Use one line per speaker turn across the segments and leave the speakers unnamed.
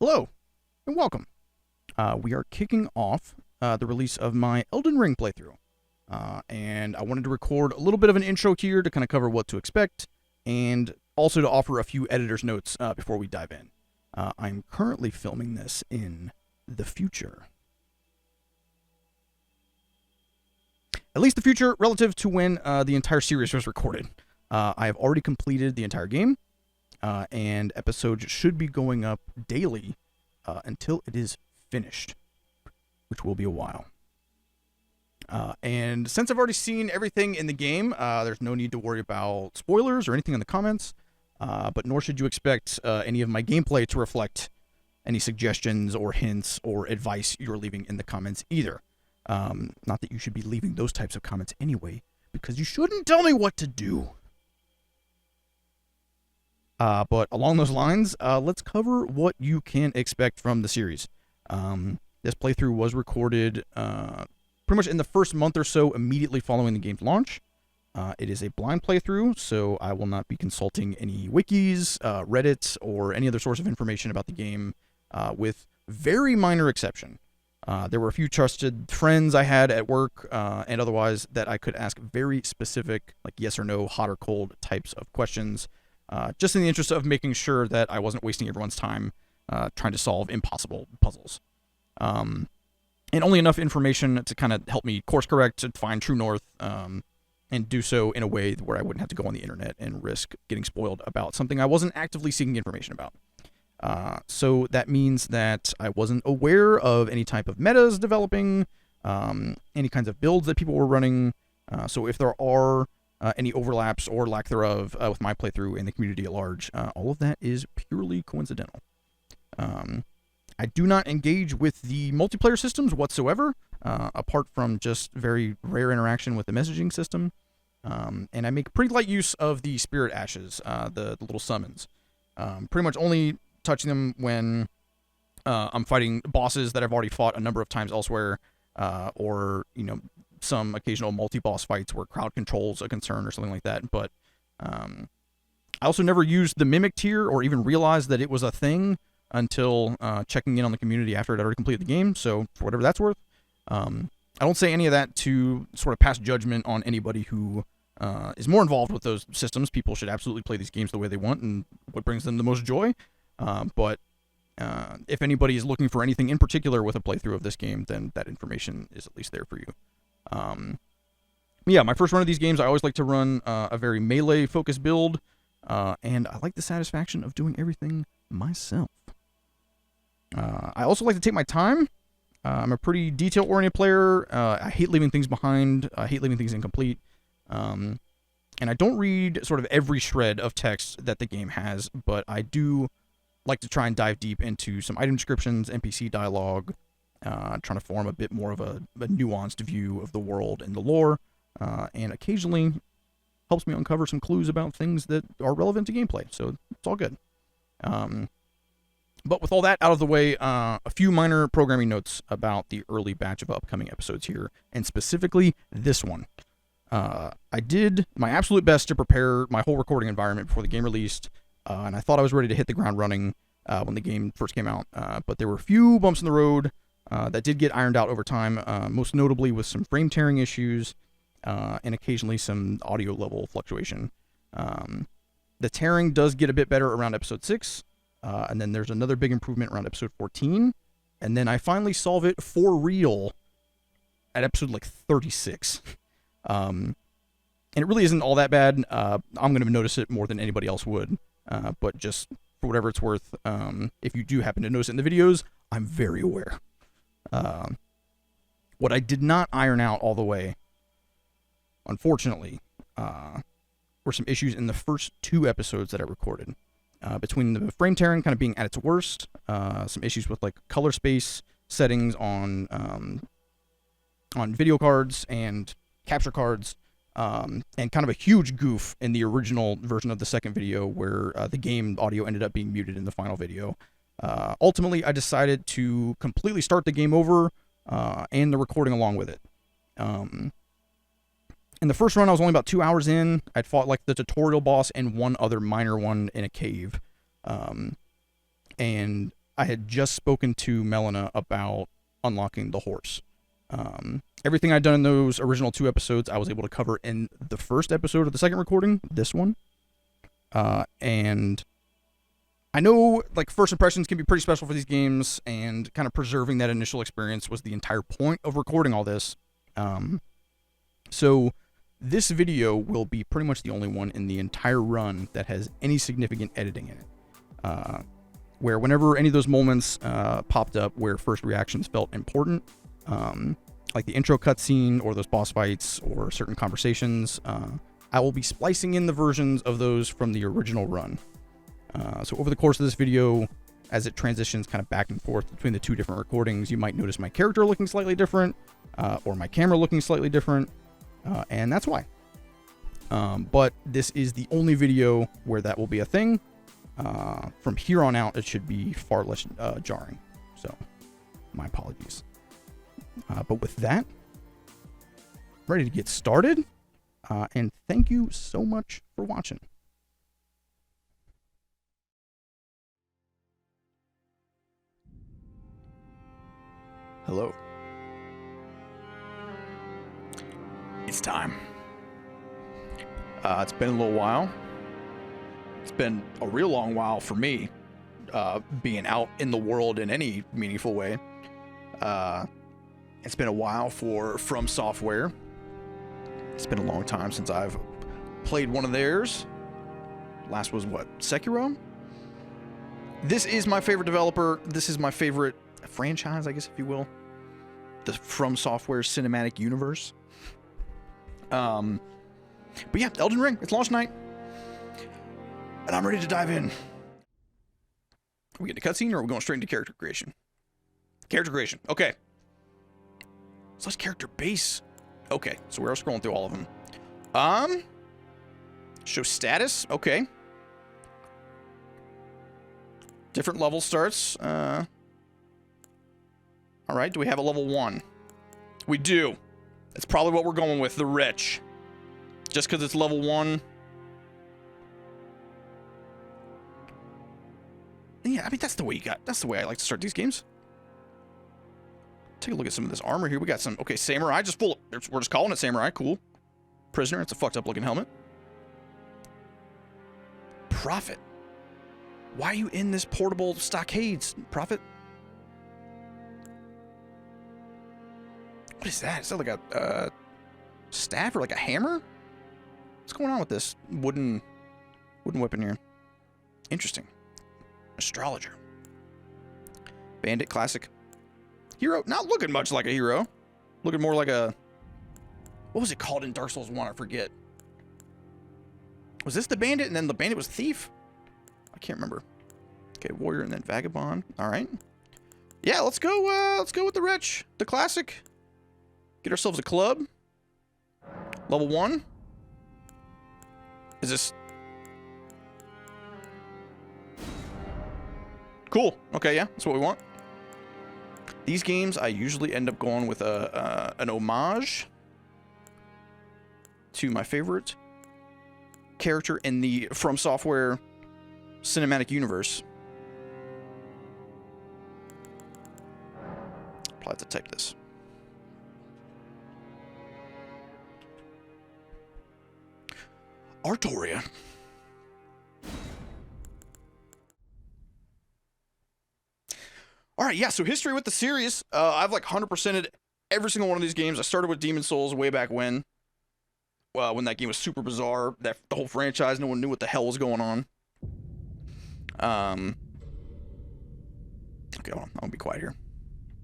Hello, and welcome. We are kicking off the release of my Elden Ring playthrough. And I wanted to record a little bit of an intro here to kind of cover what to expect, and also to offer a few editor's notes before we dive in. I'm currently filming this in the future. At least the future relative to when the entire series was recorded. I have already completed the entire game, and episodes should be going up daily until it is finished, which will be a while. And since I've already seen everything in the game, there's no need to worry about spoilers or anything in the comments, but nor should you expect any of my gameplay to reflect any suggestions or hints or advice you're leaving in the comments either. Not that you should be leaving those types of comments anyway, because you shouldn't tell me what to do. But along those lines, let's cover what you can expect from the series. This playthrough was recorded pretty much in the first month or so immediately following the game's launch. It is a blind playthrough, so I will not be consulting any wikis, Reddit, or any other source of information about the game, with very minor exception. There were a few trusted friends I had at work and otherwise that I could ask very specific, like yes or no, hot or cold types of questions, just in the interest of making sure that I wasn't wasting everyone's time trying to solve impossible puzzles. And only enough information to kind of help me course correct to find true north, and do so in a way where I wouldn't have to go on the internet and risk getting spoiled about something I wasn't actively seeking information about. So that means that I wasn't aware of any type of metas developing, any kinds of builds that people were running. So if there are any overlaps or lack thereof with my playthrough and the community at large, all of that is purely coincidental. I do not engage with the multiplayer systems whatsoever, apart from just very rare interaction with the messaging system. And I make pretty light use of the spirit ashes, the little summons. Pretty much only touching them when I'm fighting bosses that I've already fought a number of times elsewhere, or, some occasional multi-boss fights where crowd control's a concern or something like that. But I also never used the mimic tier or even realized that it was a thing until checking in on the community after I'd already completed the game. So for whatever that's worth, I don't say any of that to sort of pass judgment on anybody who is more involved with those systems. People should absolutely play these games the way they want and what brings them the most joy. But if anybody is looking for anything in particular with a playthrough of this game, then that information is at least there for you. Yeah, my first run of these games, I always like to run a very melee-focused build, and I like the satisfaction of doing everything myself. I also like to take my time. I'm a pretty detail-oriented player. I hate leaving things behind. I hate leaving things incomplete. And I don't read sort of every shred of text that the game has, but I do like to try and dive deep into some item descriptions, NPC dialogue, trying to form a bit more of a nuanced view of the world and the lore, and occasionally helps me uncover some clues about things that are relevant to gameplay, so it's all good. But with all that out of the way, a few minor programming notes about the early batch of upcoming episodes here, and specifically this one. I did my absolute best to prepare my whole recording environment before the game released, and I thought I was ready to hit the ground running when the game first came out, but there were a few bumps in the road that did get ironed out over time, most notably with some frame tearing issues and occasionally some audio level fluctuation. The tearing does get a bit better around episode 6, and then there's another big improvement around episode 14, and then I finally solve it for real at episode like 36. And it really isn't all that bad. I'm going to notice it more than anybody else would, but just for whatever it's worth, if you do happen to notice it in the videos, I'm very aware. What I did not iron out all the way, unfortunately, were some issues in the first 2 episodes that I recorded. Between the frame tearing kind of being at its worst, some issues with like color space settings on video cards and capture cards, and kind of a huge goof in the original version of the second video where the game audio ended up being muted in the final video. Ultimately, I decided to completely start the game over and the recording along with it. In the first run, I was only about 2 hours in. I'd fought like the tutorial boss and one other minor one in a cave. And I had just spoken to Melina about unlocking the horse. Everything I'd done in those original 2 episodes, I was able to cover in the first episode of the second recording, this one. And I know, like, first impressions can be pretty special for these games, and kind of preserving that initial experience was the entire point of recording all this. So this video will be pretty much the only one in the entire run that has any significant editing in it. Where whenever any of those moments popped up where first reactions felt important, like the intro cutscene or those boss fights or certain conversations, I will be splicing in the versions of those from the original run. So over the course of this video, as it transitions kind of back and forth between the 2 different recordings, you might notice my character looking slightly different, or my camera looking slightly different, and that's why. But this is the only video where that will be a thing. From here on out, it should be far less jarring. So, my apologies. But with that, ready to get started. And thank you so much for watching. Hello. It's time. It's been a little while. It's been a real long while for me, being out in the world in any meaningful way. It's been a while for From Software. It's been a long time since I've played one of theirs. Last was what? Sekiro? This is my favorite developer. This is my favorite franchise, I guess, if you will. The From Software cinematic universe. But yeah, Elden Ring. It's launch night. And I'm ready to dive in. Are we getting a cutscene or are we going straight into character creation? Character creation. Okay. So let's character base. Okay, so we're scrolling through all of them. Show status. Okay. Different level starts. All right, do we have a level 1? We do. That's probably what we're going with, the rich. Just because it's level 1. Yeah, I mean, that's the way you got. That's the way I like to start these games. Take a look at some of this armor here. We got some, okay, samurai, just full. We're just calling it samurai. Cool. Prisoner. It's a fucked up looking helmet. Prophet. Why are you in this portable stockades, Prophet? What is that? Is that like a staff or like a hammer? What's going on with this wooden weapon here? Interesting. Astrologer. Bandit, classic. Hero, not looking much like a hero. Looking more like a... What was it called in Dark Souls 1? I forget. Was this the bandit and then the bandit was thief? I can't remember. Okay, warrior and then vagabond. All right. Yeah, let's go with the wretch. The classic. Get ourselves a club. Level 1. Is this... Cool. Okay, yeah, that's what we want. These games, I usually end up going with an homage to my favorite character in the From Software cinematic universe. Probably have to type this. Artoria. All right, yeah, so history with the series. I've like 100%ed every single one of these games. I started with Demon's Souls way back when that game was super bizarre. The whole franchise, no one knew what the hell was going on. Okay, hold on. I'm gonna be quiet here.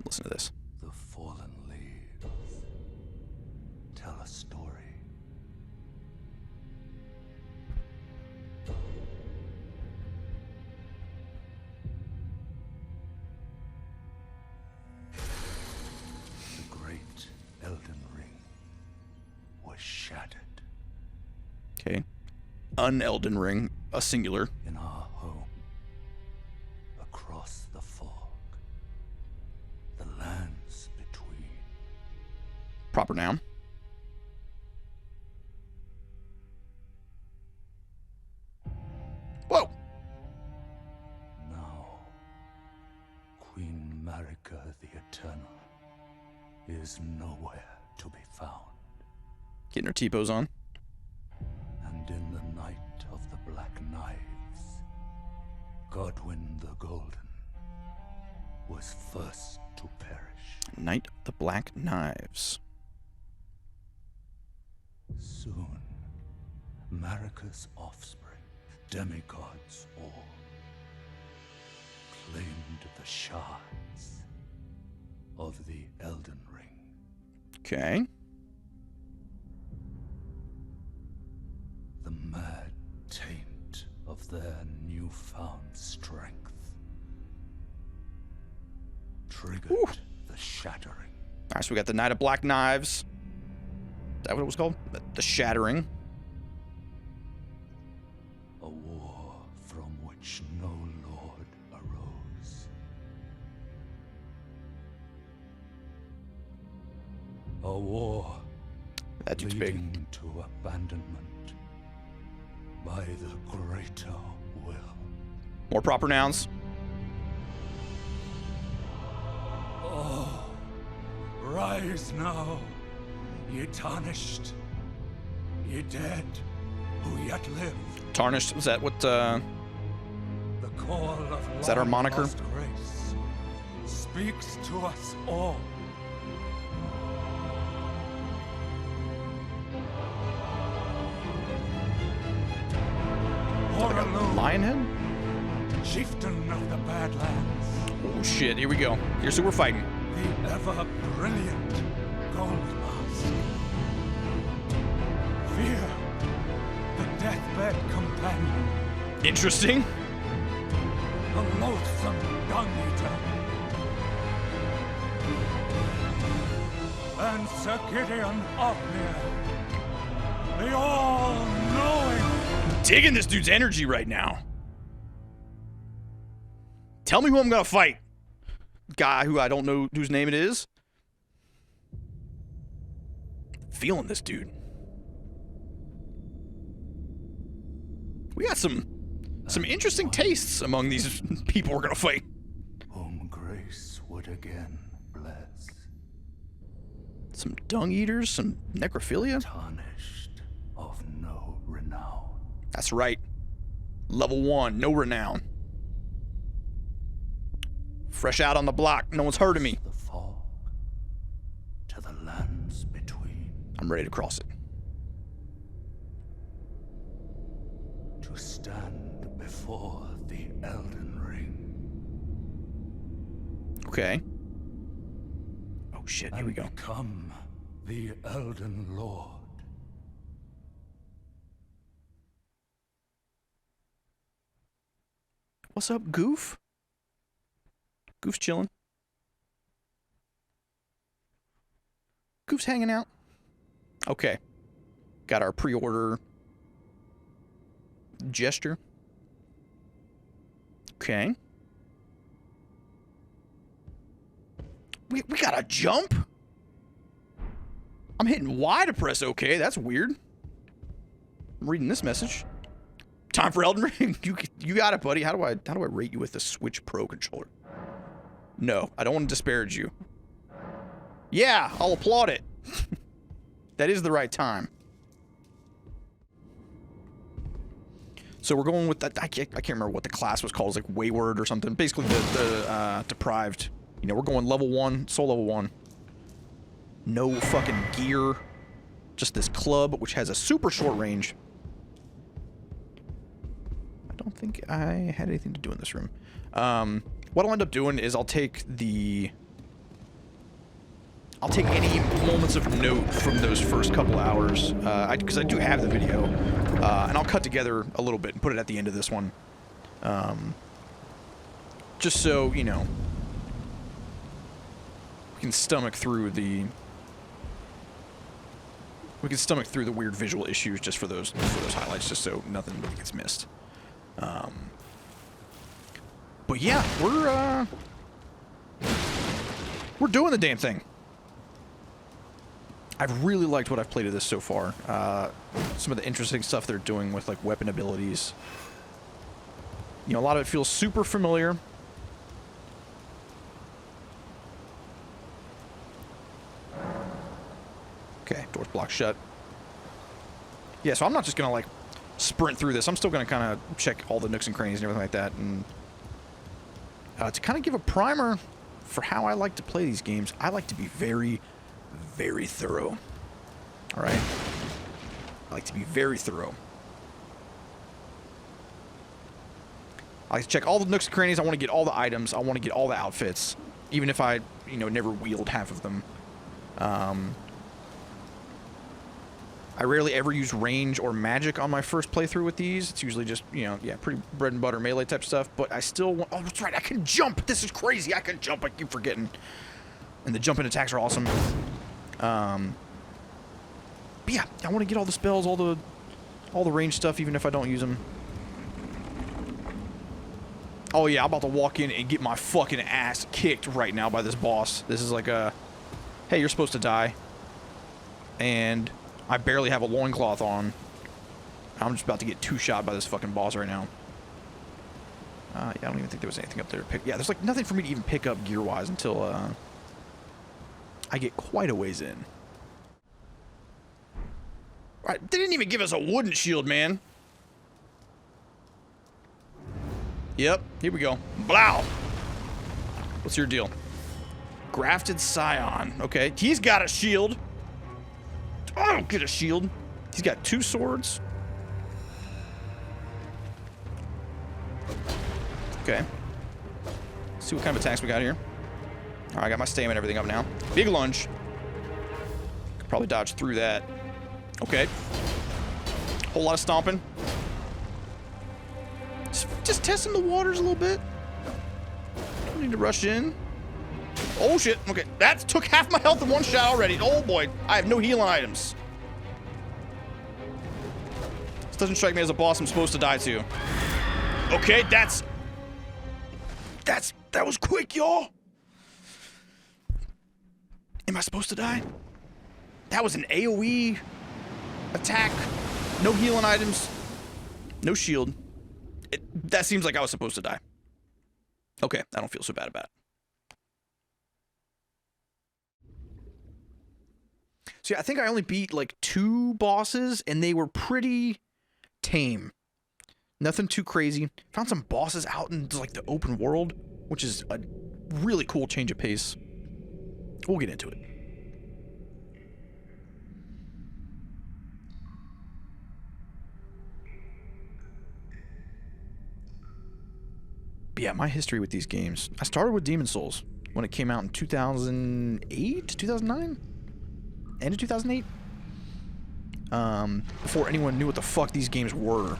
Listen to this.
The fallen leaves tell a story. The great Elden Ring was shattered.
Okay. Elden Ring, a singular.
In our home, across the fog, the lands between.
Proper noun. Whoa.
Now, between Marika the Eternal is nowhere to be found.
Getting her T-pose on.
And in the night of the Black Knives, Godwyn the Golden was first to perish.
Night of the Black Knives.
Soon, Marika's offspring, demigods all, claimed the shards of the Elden Ring.
Okay.
The mad taint of their newfound strength triggered the shattering.
Alright, so we got the Night of Black Knives. Is that what it was called? The Shattering.
A war from which no lord arose. A war
That dude's big.
leading to abandonment by the greater will.
More proper nouns.
Oh, rise now, ye tarnished, ye dead who yet live.
Tarnished. Was that what,
The call of
Is that our moniker?
lost grace speaks to us all. Oraloo,
Lionhead?
chieftain of the Badlands,
Oh shit, here we go. Here's who we're fighting.
the ever-brilliant Gold Mask. Fear, the deathbed companion,
Interesting.
the loathsome dung-eater, and Sir Gideon Ofnir, the all-knowing.
Digging this dude's energy right now. Tell me who I'm gonna fight. Guy who I don't know whose name it is. Feeling this dude. We got some interesting tastes among these people we're gonna fight.
Whom grace would again bless,
Some dung eaters, some necrophilia.
tarnished of no renown.
That's right. Level 1, no renown. Fresh out on the block, no one's heard of me.
The fog to the lands between,
I'm ready to cross it.
to stand before the Elden Ring.
Okay. Oh shit, here we go.
Become the Elden Lord.
What's up, Goof? Goof's chilling. Goof's hanging out. Okay. Got our pre-order gesture. Okay. We got a jump? I'm hitting Y to press OK. That's weird. I'm reading this message. Time for Elden Ring. You got it, buddy. How do I rate you with the Switch Pro controller? No, I don't want to disparage you. Yeah, I'll applaud it. That is the right time. So we're going with that. I can't remember what the class was called. It was like Wayward or something. Basically the deprived. You know, we're going level 1, soul level 1. No fucking gear. Just this club, which has a super short range. I don't think I had anything to do in this room. What I'll end up doing is I'll take any moments of note from those first couple hours, because I do have the video, and I'll cut together a little bit and put it at the end of this one. Just so, you know, we can stomach through the weird visual issues just for those highlights, just so nothing really gets missed. But yeah, we're doing the damn thing. I've really liked what I've played of this so far. Some of the interesting stuff they're doing with like weapon abilities. You know, a lot of it feels super familiar. Okay, door's blocked shut. Yeah, so I'm not just gonna like sprint through this. I'm still gonna kind of check all the nooks and crannies and everything like that, and to kind of give a primer for how I like to play these games. I like to be very, very thorough. All right, I like to be very thorough. I like to check all the nooks and crannies. I want to get all the items. I want to get all the outfits, even if I, you know, never wield half of them. I rarely ever use range or magic on my first playthrough with these. It's usually just, you know, yeah, pretty bread and butter melee type stuff. But I still want... Oh, that's right. I can jump. This is crazy. I can jump. I keep forgetting. And the jumping attacks are awesome. But yeah, I want to get all the spells, all the range stuff, even if I don't use them. Oh yeah, I'm about to walk in and get my fucking ass kicked right now by this boss. This is like a... Hey, you're supposed to die. And... I barely have a loincloth on. I'm just about to get two-shot by this fucking boss right now. Yeah, I don't even think there was anything up there to pick. Yeah, there's like nothing for me to even pick up gear-wise until I get quite a ways in. Alright, they didn't even give us a wooden shield, man. Yep, here we go. Blow! What's your deal? Grafted scion. Okay, he's got a shield. Oh, get a shield. He's got 2 swords. Okay. Let's see what kind of attacks we got here. Alright, I got my stamina and everything up now. Big lunge. Could probably dodge through that. Okay. Whole lot of stomping. Just testing the waters a little bit. Don't need to rush in. Oh shit, okay, that took half my health in one shot already. Oh boy, I have no healing items. This doesn't strike me as a boss I'm supposed to die to. Okay, that was quick, y'all. Am I supposed to die? That was an AoE attack. No healing items. No shield. That seems like I was supposed to die. Okay, I don't feel so bad about it. So yeah, I think I only beat like 2 bosses, and they were pretty tame. Nothing too crazy. Found some bosses out in like the open world, which is a really cool change of pace. We'll get into it. But yeah, my history with these games. I started with Demon's Souls when it came out in 2008, 2009? End of 2008? Before anyone knew what the fuck these games were.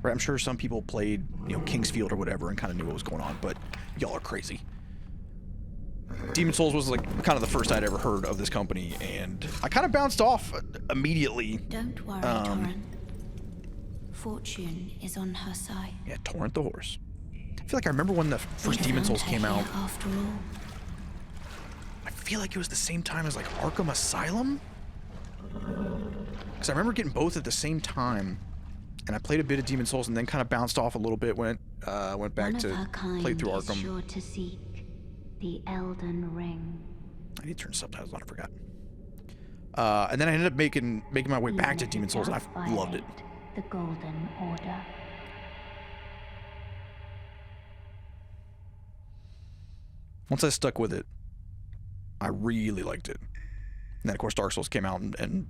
Right, I'm sure some people played, you know, Kingsfield or whatever and kind of knew what was going on, but y'all are crazy. Demon's Souls was like kind of the first I'd ever heard of this company, and I kind of bounced off immediately.
Don't worry, Torrent. Fortune is on her side.
Yeah, Torrent the horse. I feel like I remember when the first Demon's Souls came out.
After all.
I feel like it was the same time as like Arkham Asylum. Because I remember getting both at the same time, and I played a bit of Demon's Souls and then kind of bounced off a little bit when it went back to play through Arkham.
Sure to seek the Elden Ring.
I need to turn subtitles on. I forgot. And then I ended up making my way back to Demon's Souls, and I loved it.
The Golden Order.
Once I stuck with it, I really liked it. And then, of course, Dark Souls came out and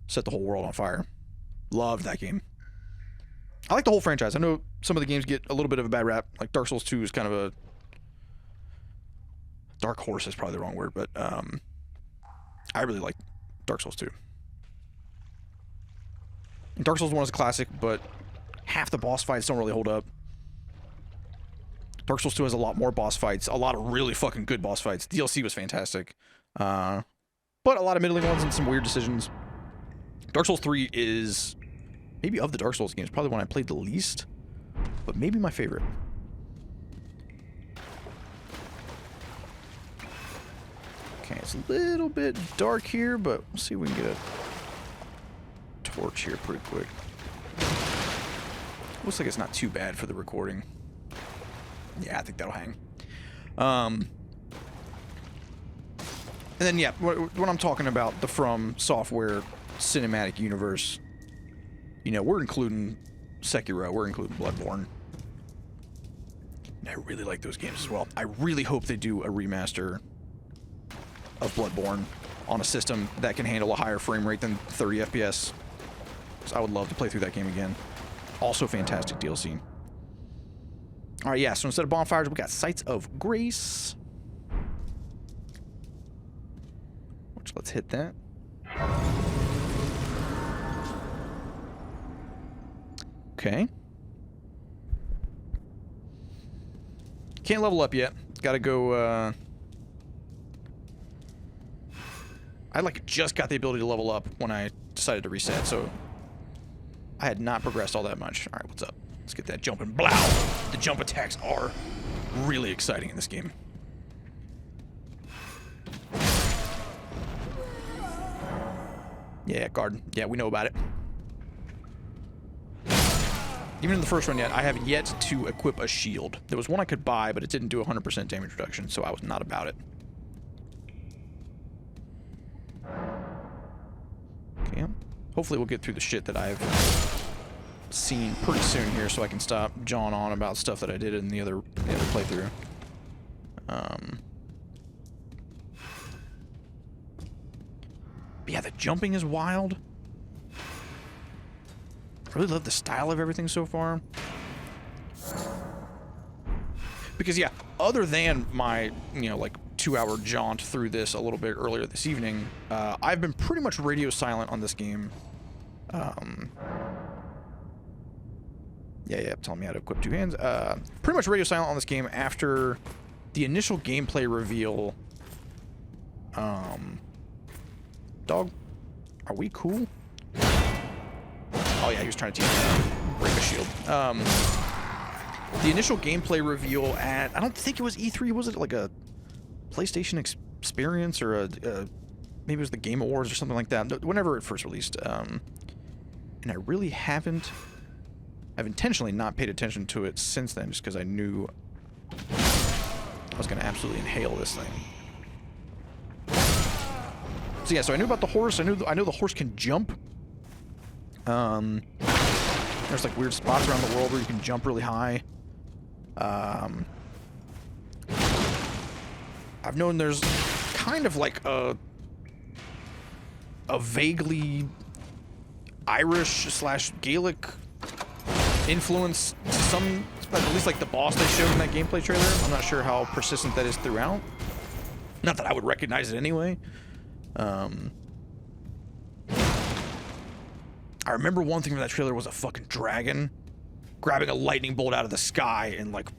set the whole world on fire. Loved that game. I like the whole franchise. I know some of the games get a little bit of a bad rap. Like Dark Souls 2 is kind of a... Dark horse is probably the wrong word, but I really like Dark Souls 2. And Dark Souls 1 is a classic, but half the boss fights don't really hold up. Dark Souls 2 has a lot more boss fights, a lot of really fucking good boss fights. DLC was fantastic. But a lot of middling ones and some weird decisions. Dark Souls 3 is, maybe of the Dark Souls games, probably one I played the least, but maybe my favorite. Okay, it's a little bit dark here, but we'll see if we can get a torch here pretty quick. Looks like it's not too bad for the recording. Yeah, I think that'll hang. And then, yeah, when I'm talking about the From Software cinematic universe, you know, we're including Sekiro, we're including Bloodborne. And I really like those games as well. I really hope they do a remaster of Bloodborne on a system that can handle a higher frame rate than 30 FPS. So I would love to play through that game again. Also fantastic DLC. Alright, yeah, so instead of bonfires, we got Sites of Grace. Which, let's hit that. Okay. Can't level up yet. Gotta go, I, like, just got the ability to level up when I decided to reset, so I had not progressed all that much. Alright, what's up? Let's get that jumping. Blow! The jump attacks are really exciting in this game. Yeah, garden. Yeah, we know about it. Even in the first one yet, I have yet to equip a shield. There was one I could buy, but it didn't do 100% damage reduction, so I was not about it. Okay. Hopefully we'll get through the shit that I've seen pretty soon here so I can stop jawing on about stuff that I did in the other playthrough. But yeah, the jumping is wild. I really love the style of everything so far. Because, yeah, other than my, you know, like, 2-hour jaunt through this a little bit earlier this evening, I've been pretty much radio silent on this game. Yeah, tell me how to equip 2 hands. Pretty much radio silent on this game after the initial gameplay reveal. Dog, are we cool? Oh yeah, he was trying to teach me how to break a shield. The initial gameplay reveal at, I don't think it was E3, was it like a PlayStation Experience or maybe it was the Game Awards or something like that, whenever it first released. And I really haven't, I've intentionally not paid attention to it since then, just because I knew I was going to absolutely inhale this thing. So yeah, so I knew about the horse. I know the horse can jump. There's like weird spots around the world where you can jump really high. I've known there's kind of like a vaguely Irish/Gaelic influence to some, at least like the boss they showed in that gameplay trailer. I'm not sure how persistent that is throughout. Not that I would recognize it anyway. I remember one thing from that trailer was a fucking dragon grabbing a lightning bolt out of the sky and like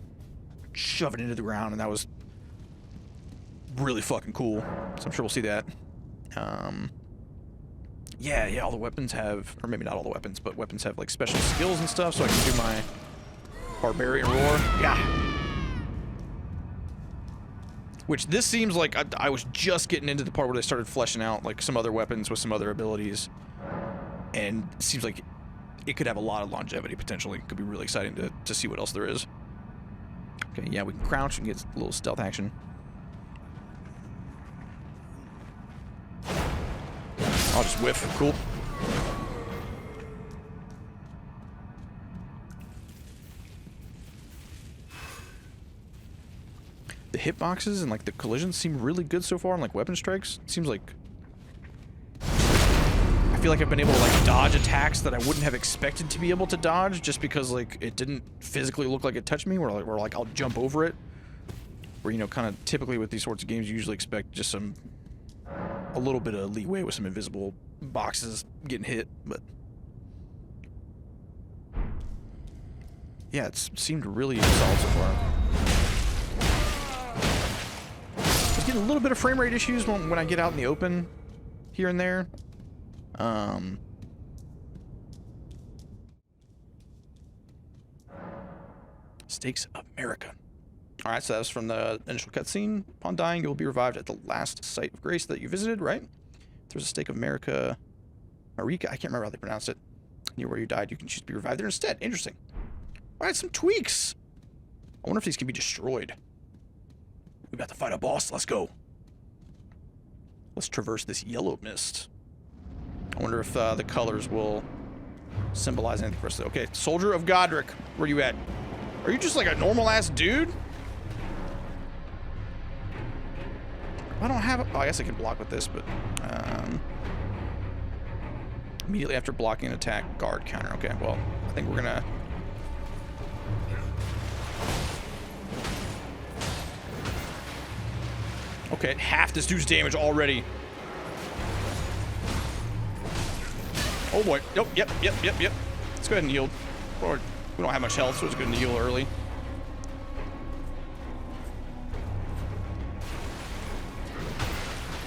shoving it into the ground, and that was really fucking cool. So I'm sure we'll see that. Yeah, all the weapons have, or maybe not all the weapons, but weapons have like special skills and stuff, so I can do my barbarian roar. Yeah. Which this seems like I was just getting into the part where they started fleshing out like some other weapons with some other abilities. And it seems like it could have a lot of longevity potentially. It could be really exciting to see what else there is. Okay, yeah, we can crouch and get a little stealth action. I'll just whiff. Cool. The hitboxes and like the collisions seem really good so far, and like weapon strikes. It seems like I feel like I've been able to like dodge attacks that I wouldn't have expected to be able to dodge just because like it didn't physically look like it touched me, or like I'll jump over it. Where, you know, kind of typically with these sorts of games you usually expect just a little bit of leeway with some invisible boxes getting hit, but yeah, it's seemed really solid so far. I was getting a little bit of frame rate issues when I get out in the open here and there. Stakes of America. Alright, so that was from the initial cutscene. Upon dying, you will be revived at the last site of grace that you visited, right? There's a stake of America. Marika, I can't remember how they pronounced it. Near where you died, you can choose to be revived there instead. Interesting. Alright, some tweaks. I wonder if these can be destroyed. We about to fight a boss. Let's go. Let's traverse this yellow mist. I wonder if the colors will symbolize anything for us. Okay, Soldier of Godric, where you at? Are you just like a normal-ass dude? I don't have... Oh, I guess I can block with this, but... immediately after blocking an attack, guard counter. Okay, well, I think we're gonna... Okay, half this dude's damage already. Oh boy. Yep. Let's go ahead and yield. Or we don't have much health, so it's good to yield early.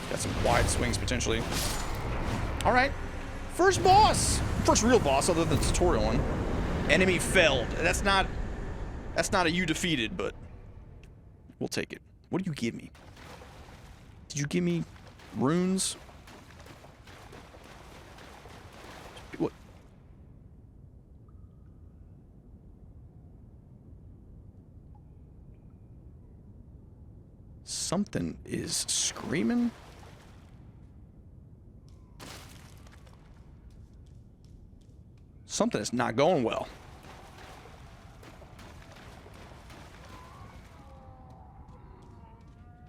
Got some wide swings potentially. All right. First boss. First real boss other than the tutorial one. Enemy felled. That's not a you defeated, but we'll take it. What do you give me? Did you give me runes? What? Something is screaming. Something is not going well.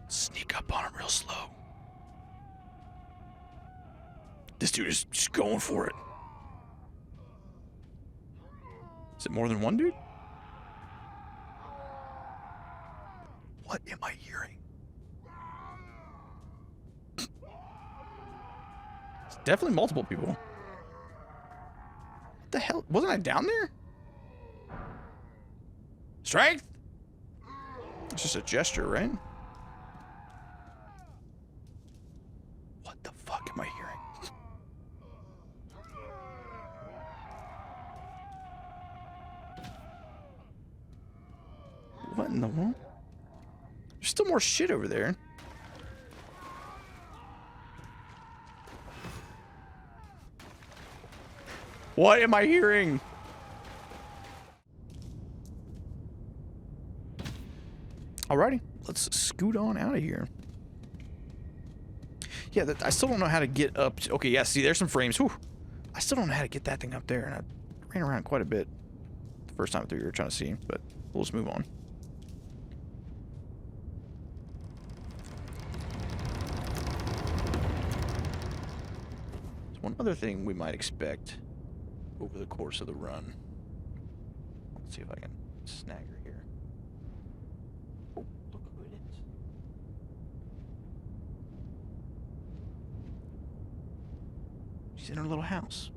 Sneak up on him real slow. This dude is just going for it. Is it more than one dude? What am I hearing? It's definitely multiple people. What the hell? Wasn't I down there? Strength? It's just a gesture, right? What the fuck am I hearing? What in the world? There's still more shit over there. What am I hearing? Alrighty, let's scoot on out of here. Yeah, I still don't know how to get up. Okay, yeah, see, there's some frames. Whew. I still don't know how to get that thing up there, and I ran around quite a bit the first time through here trying to see, but we'll just move on. So one other thing we might expect over the course of the run. Let's see if I can snag her here. Oh, look who it is. She's in her little house.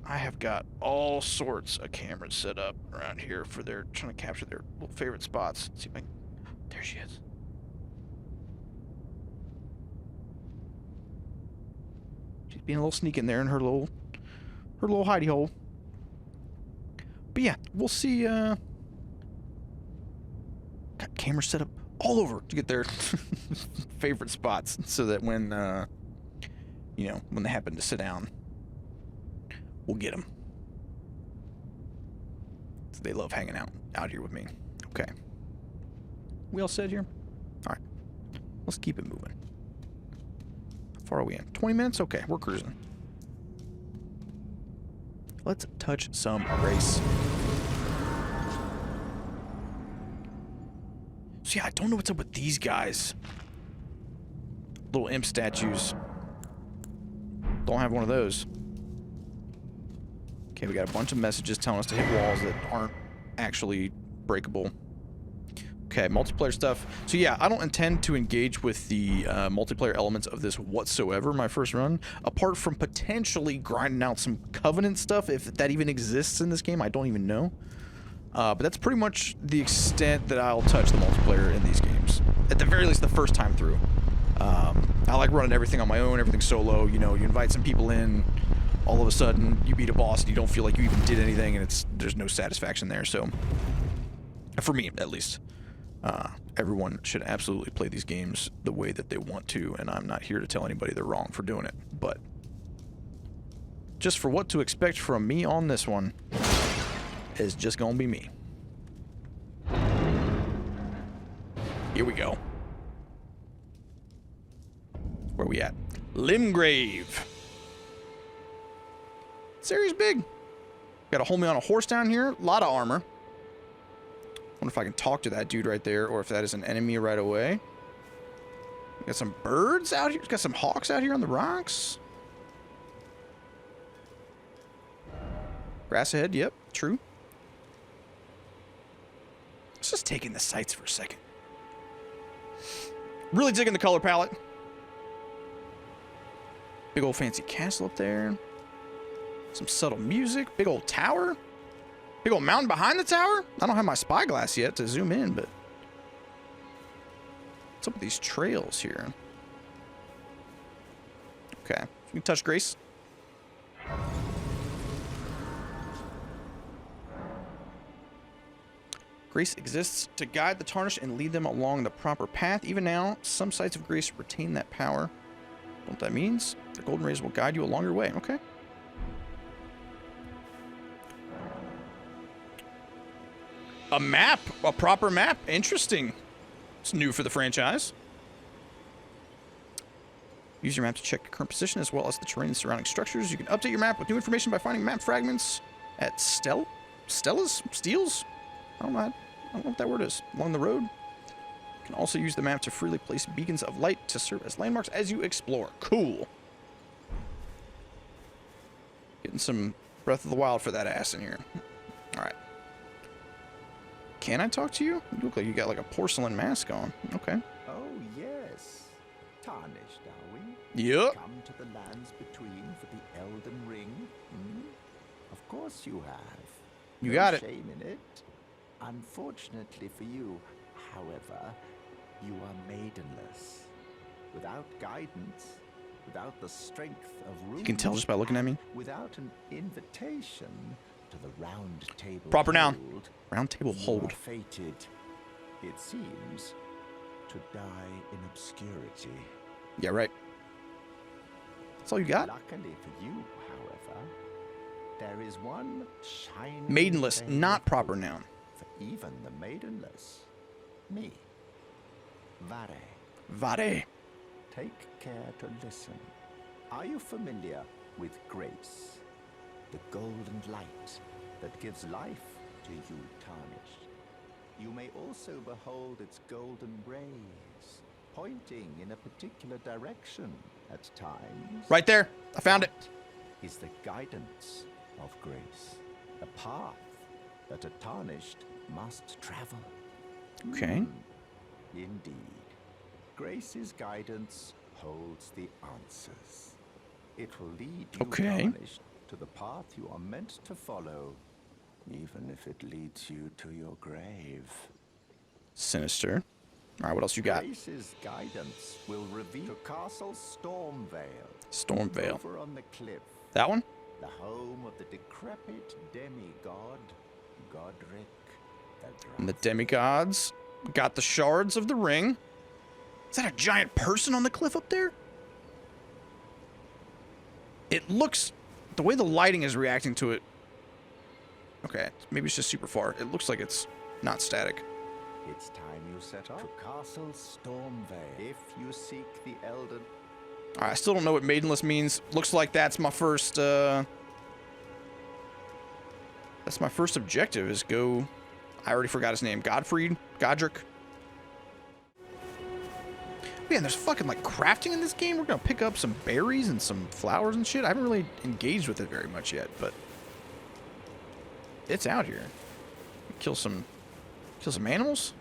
I have got all sorts of cameras set up around here for their trying to capture their little favorite spots. Let's see if I can... There she is. She's being a little sneaky in there in her little hidey hole. But yeah, we'll see. Got cameras set up all over to get their favorite spots, so that when you know, when they happen to sit down, we'll get them. So they love hanging out here with me. Okay. We all set here? All right. Let's keep it moving. How far are we in? 20 minutes? Okay, we're cruising. Let's touch some grace. So yeah, I don't know what's up with these guys. Little imp statues. Don't have one of those. Okay, we got a bunch of messages telling us to hit walls that aren't actually breakable. Okay, multiplayer stuff. So yeah, I don't intend to engage with the multiplayer elements of this whatsoever my first run, apart from potentially grinding out some Covenant stuff, if that even exists in this game. I don't even know. But that's pretty much the extent that I'll touch the multiplayer in these games. At the very least, the first time through. I like running everything on my own, everything solo. You know, you invite some people in, all of a sudden you beat a boss and you don't feel like you even did anything, and there's no satisfaction there. So, for me at least, everyone should absolutely play these games the way that they want to, and I'm not here to tell anybody they're wrong for doing it. But just for what to expect from me on this one is just gonna be me. Here we go. Where we at? Limgrave. This area's big. Got a homie on a horse down here. A lot of armor. Wonder if I can talk to that dude right there, or if that is an enemy right away. Got some birds out here. Got some hawks out here on the rocks. Grass ahead. Yep, true. Let's just take in the sights for a second. Really digging the color palette. Big old fancy castle up there. Some subtle music. Big old tower. Big old mountain behind the tower. I don't have my spyglass yet to zoom in, but what's up with these trails here? Okay. We can touch Grace. Grace exists to guide the tarnished and lead them along the proper path. Even now, some sites of grace retain that power. Don't know what that means. The golden rays will guide you along your way. Okay. A map. A proper map. Interesting. It's new for the franchise. Use your map to check your current position as well as the terrain and surrounding structures. You can update your map with new information by finding map fragments at Steles? I don't know what that word is. Along the road. You can also use the map to freely place beacons of light to serve as landmarks as you explore. Cool. Getting some Breath of the Wild for that ass in here. Alright. Can I talk to you? You look like you got like a porcelain mask on. Okay.
Oh, yes. Tarnished, are we?
Yep.
Come to the lands between for the Elden Ring? Hmm? Of course you have.
You
No
got it.
shame in it. Unfortunately for you, however, you are maidenless. Without guidance, without the strength of rules,
You can tell just by looking at me.
without an invitation to the round table
Proper noun.
hold,
Round table
you
hold.
are fated, it seems, to die in obscurity.
Yeah, right. That's all you got?
Luckily for you, however, there is one shining
Maidenless,
ray
not
of
proper
hope
noun.
for even the maidenless. Me. Vare.
Vade.
Take care to listen. Are you familiar with grace? The golden light that gives life to you, tarnished. You may also behold its golden rays, pointing in a particular direction at times.
Right there. I found it.
That is the guidance of grace, a path that a tarnished must travel.
Okay.
Indeed. Grace's guidance holds the answers. It will lead you,
Okay.
tarnished, to the path you are meant to follow, even if it leads you to your grave.
Sinister. All right, what else you got?
Grace's guidance will reveal to Castle Stormvale.
Stormvale.
Over on the cliff,
That one?
the home of the decrepit demigod, Godric the
And the
Grafted.
demigods got the shards of the ring. Is that a giant person on the cliff up there? It looks... The way the lighting is reacting to it... Okay, maybe it's just super far. It looks like it's not static.
It's time you set off to Castle Stormvale. If you seek the Elden...
All right, I still don't know what maidenless means. Looks like that's my first... That's my first objective, is go... I already forgot his name. Godfried? Godric? Man, there's fucking, like, crafting in this game. We're gonna pick up some berries and some flowers and shit. I haven't really engaged with it very much yet, but... It's out here. Kill some animals?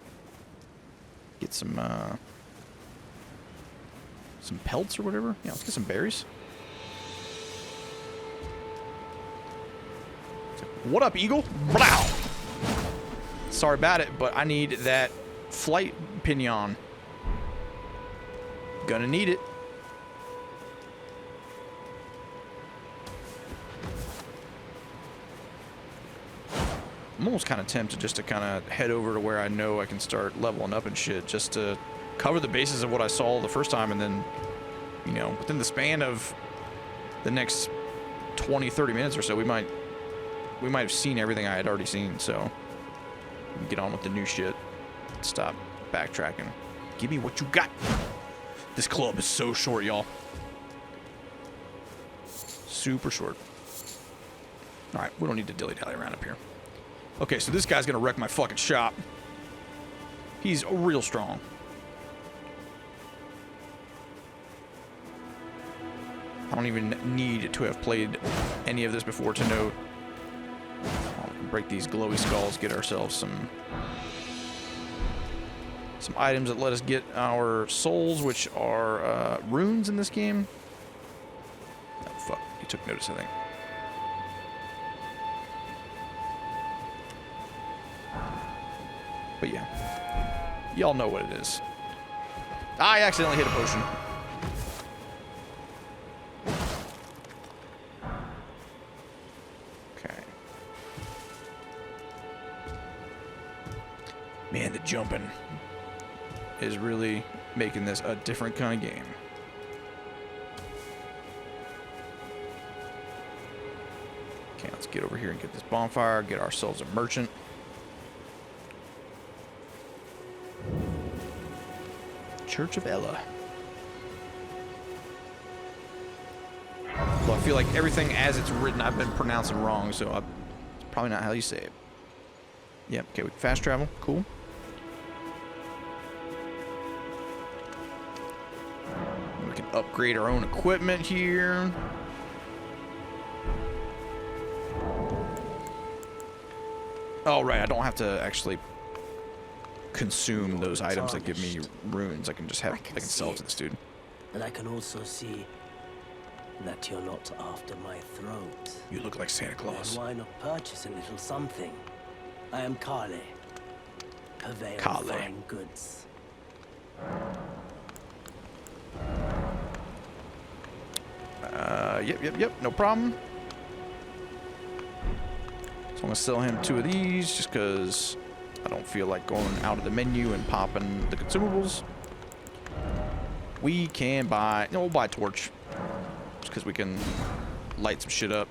Get some pelts or whatever? Yeah, let's get some berries. What up, eagle? Blow! Sorry about it, but I need that flight pinion. Gonna need it. I'm almost kind of tempted just to kind of head over to where I know I can start leveling up and shit, just to cover the bases of what I saw the first time, and then, you know, within the span of the next 20-30 minutes or so, we might have seen everything I had already seen, so we can get on with the new shit. Stop backtracking. Give me what you got. This club is so short, y'all. Super short. All right, we don't need to dilly-dally around up here. Okay, so this guy's gonna wreck my fucking shop. He's real strong. I don't even need to have played any of this before to know. I'll break these glowy skulls, get ourselves some items that let us get our souls, which are runes in this game. Oh, fuck. You took notice, I think. But yeah. Y'all know what it is. I accidentally hit a potion. Okay. Man, the jumping is really making this a different kind of game. Okay, let's get over here and get this bonfire, get ourselves a merchant. Church of Ella. Well, I feel like everything as it's written I've been pronouncing wrong, so it's probably not how you say it. Yep, okay, we can fast travel. Cool. We can upgrade our own equipment here. Oh, right, I don't have to actually consume those items that give me runes. I can just have, I can sell it to this dude.
And I can also see that you're not after my throat.
You look like Santa Claus.
Then why not purchase a little something? I am Kale, purveyor of fine goods.
Yep, no problem. So I'm gonna sell him 2 of these just because I don't feel like going out of the menu and popping the consumables. We can buy, no, we'll buy a torch just because we can light some shit up.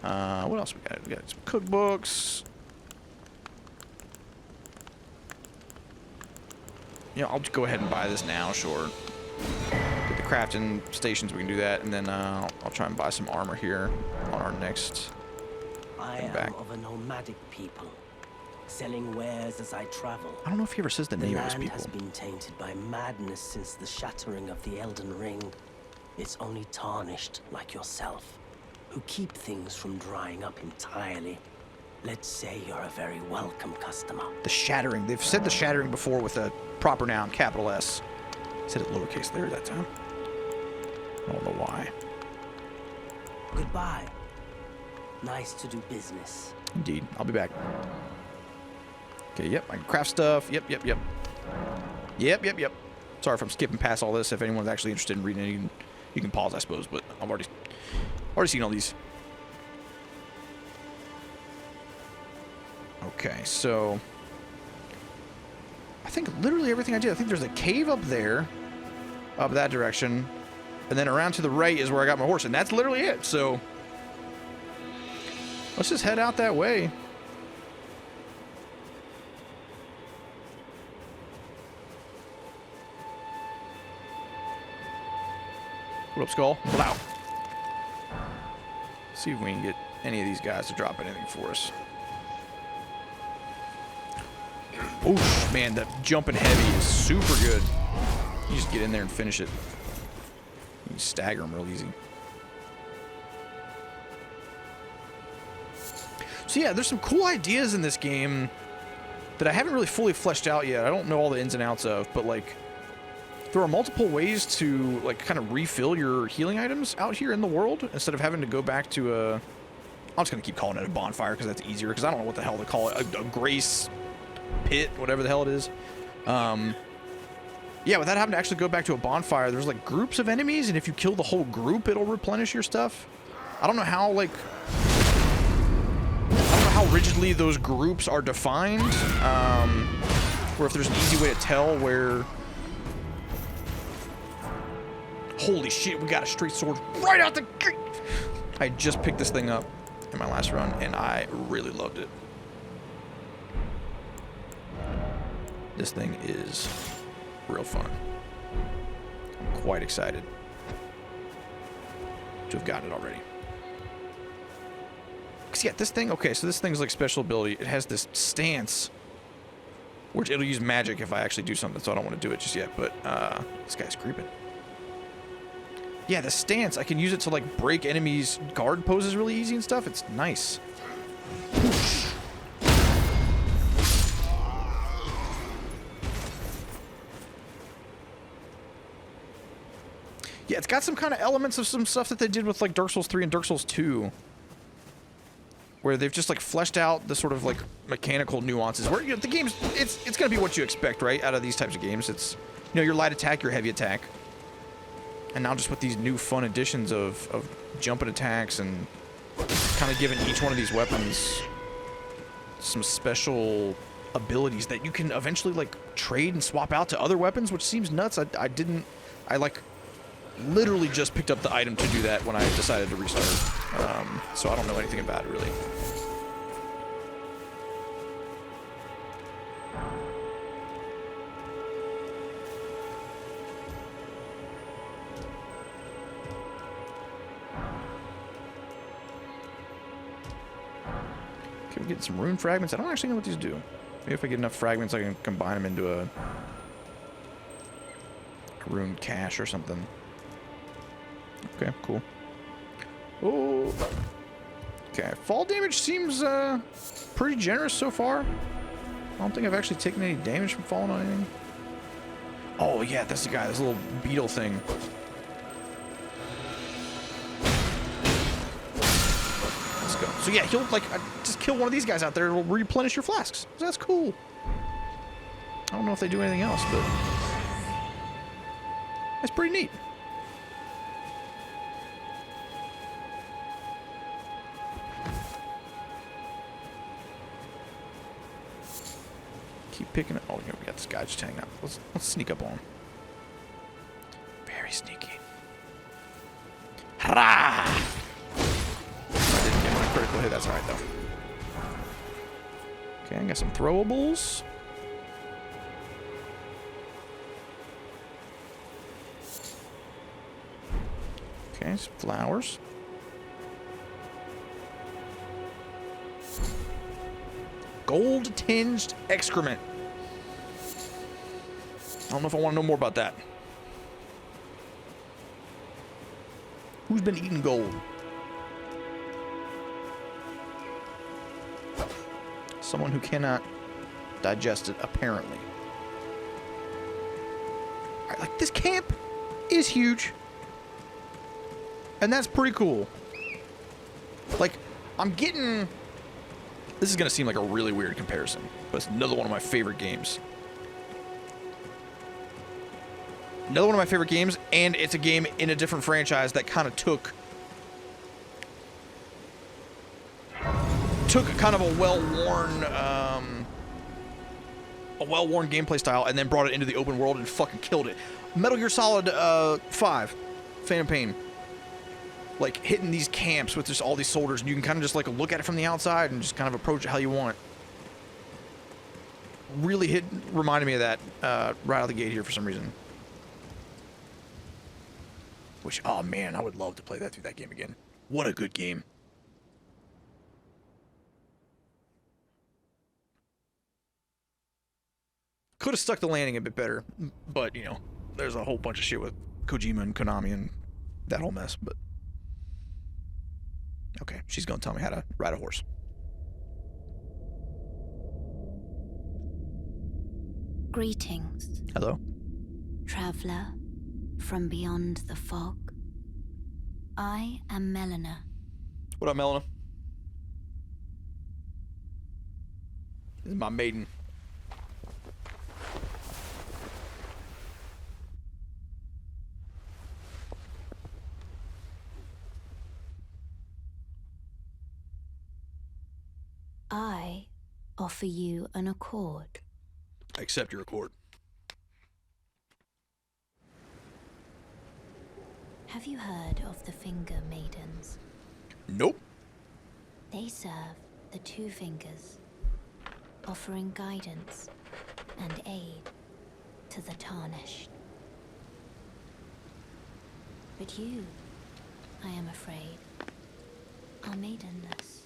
What else we got? We got some cookbooks. Yeah, I'll just go ahead and buy this now, sure. Get the crafting stations, we can do that, and then I'll try and buy some armor here on our next
I am of a nomadic people, selling wares as I travel.
I don't know if he ever says the name of his
The land
people.
has been tainted by madness since the shattering of the Elden Ring. It's only tarnished like yourself, who keep things from drying up entirely. Let's say you're a very welcome customer.
The shattering. They've said the shattering before with a proper noun, capital S. Said it lowercase there that time. I don't know why.
Goodbye. Nice to do business.
Indeed. I'll be back. Okay, yep. I can craft stuff. Yep. Yep. Sorry if I'm skipping past all this. If anyone's actually interested in reading it, you can pause, I suppose. But I've already seen all these. Okay, so I think literally everything I did. I think there's a cave up there, up that direction, and then around to the right is where I got my horse, and that's literally it. So let's just head out that way. What up, Skull? Wow. See if we can get any of these guys to drop anything for us. Oof, man, that jumping heavy is super good. You just get in there and finish it. You can stagger them real easy. So yeah, there's some cool ideas in this game that I haven't really fully fleshed out yet. I don't know all the ins and outs of, but like, there are multiple ways to like kind of refill your healing items out here in the world instead of having to go back to a... I'm just going to keep calling it a bonfire because that's easier, because I don't know what the hell to call it. A grace pit, whatever the hell it is. Yeah, without having to actually go back to a bonfire, there's like groups of enemies, and if you kill the whole group, it'll replenish your stuff. I don't know how, like... I don't know how rigidly those groups are defined, or if there's an easy way to tell where... Holy shit, we got a straight sword right out the gate! I just picked this thing up in my last run, and I really loved it. This thing is real fun. I'm quite excited to have gotten it already. Because, yeah, this thing... Okay, so this thing's like special ability. It has this stance, which it'll use magic if I actually do something, so I don't want to do it just yet. But, this guy's creeping. Yeah, the stance, I can use it to, like, break enemies' guard poses really easy and stuff. It's nice. Yeah, it's got some kind of elements of some stuff that they did with, like, Dark Souls 3 and Dark Souls 2. Where they've just, like, fleshed out the sort of, like, mechanical nuances. Where, you know, the game's... It's gonna be what you expect, right? Out of these types of games. It's, you know, your light attack, your heavy attack. And now just with these new fun additions of jumping attacks and kind of giving each one of these weapons some special abilities that you can eventually, like, trade and swap out to other weapons, which seems nuts. I like... literally just picked up the item to do that when I decided to restart. So I don't know anything about it, really. Okay, we get some rune fragments. I don't actually know what these do. Maybe if I get enough fragments, I can combine them into a rune cache or something. Okay, cool. Oh. Okay, fall damage seems pretty generous so far. I don't think I've actually taken any damage from falling on anything. Oh yeah, that's the guy, this little beetle thing. Let's go. So yeah, he'll like just kill one of these guys out there. It'll replenish your flasks. So that's cool. I don't know if they do anything else, but that's pretty neat. Keep picking it. Oh, here we got this guy just hanging out. Let's sneak up on him. Very sneaky. Hurrah! I didn't get my critical hit. That's alright, though. Okay, I got some throwables. Okay, some flowers. Gold-tinged excrement. I don't know if I want to know more about that. Who's been eating gold? Someone who cannot digest it, apparently. Alright, like, this camp is huge. And that's pretty cool. Like, I'm getting... This is going to seem like a really weird comparison, but it's another one of my favorite games. Another one of my favorite games, and it's a game in a different franchise that kind of took kind of a well-worn gameplay style and then brought it into the open world and fucking killed it. Metal Gear Solid 5, Phantom Pain. Like, hitting these camps with just all these soldiers, and you can kind of just, like, look at it from the outside and just kind of approach it how you want. Really reminded me of that right out of the gate here for some reason. Which, oh man, I would love to play that through that game again. What a good game. Could have stuck the landing a bit better, but, you know, there's a whole bunch of shit with Kojima and Konami and that whole mess, but... Okay, she's gonna tell me how to ride a horse.
Greetings.
Hello.
Traveler from beyond the fog. I am Melina.
What up, Melina? This is my maiden.
I offer you an accord.
I accept your accord.
Have you heard of the Finger Maidens?
Nope.
They serve the Two Fingers, offering guidance and aid to the tarnished. But you, I am afraid, are maidenless.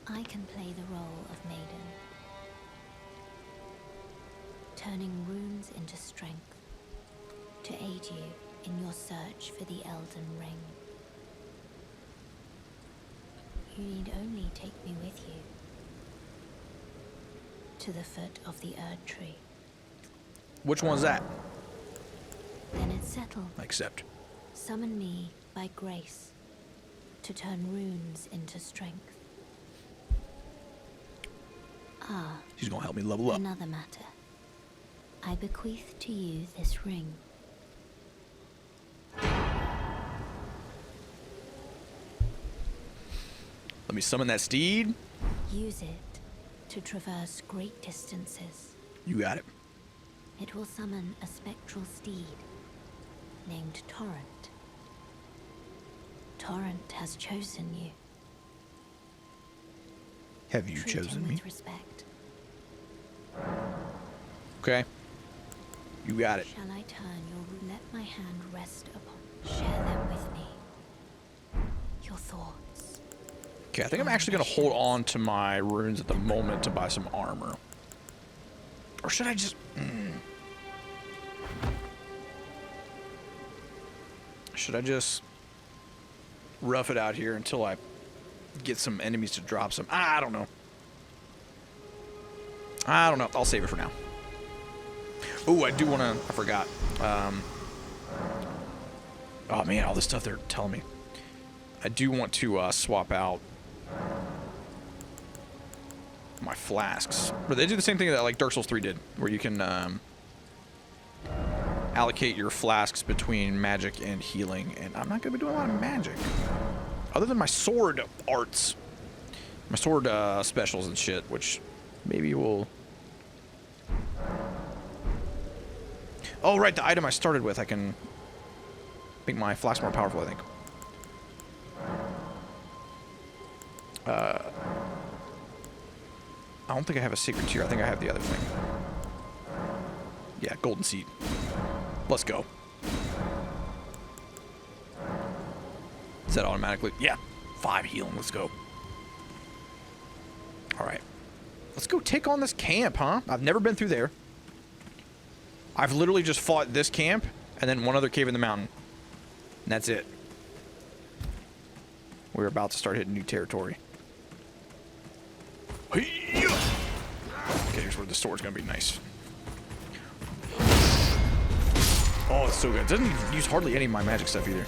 I can play the role of maiden, turning runes into strength to aid you in your search for the Elden Ring. You need only take me with you to the foot of the Erd Tree.
Which one's that?
Then it's settled.
I accept.
Summon me by grace to turn runes into strength. Ah,
She's gonna help me level up.
another matter. I bequeath to you this ring.
Let me summon that steed.
Use it to traverse great distances.
You got it.
It will summon a spectral steed named Torrent. Torrent has chosen you.
Have you
Treat him
chosen me?
with respect.
Okay. You got it.
Shall I turn your let my hand rest upon? Share them with me. Your thoughts.
Okay, I think I'm actually gonna hold on to my runes at the moment to buy some armor. Or should I just... Should I just rough it out here until I get some enemies to drop some? I don't know. I don't know. I'll save it for now. Oh, I do want to... I forgot. Oh, man, all this stuff they're telling me. I do want to swap out my flasks. But they do the same thing that like Dark Souls 3 did, where you can allocate your flasks between magic and healing. And I'm not going to be doing a lot of magic. Other than my sword arts. My sword specials and shit, which maybe will... Oh, right, the item I started with, I can make my flask more powerful, I think. I don't think I have a secret tier. I think I have the other thing. Yeah, golden seed. Let's go. Is that automatically? Yeah. 5 healing. Let's go. Alright. Let's go take on this camp, huh? I've never been through there. I've literally just fought this camp and then one other cave in the mountain. And that's it. We're about to start hitting new territory. Okay, here's where the sword's gonna be nice. Oh, it's so good. It doesn't use hardly any of my magic stuff either.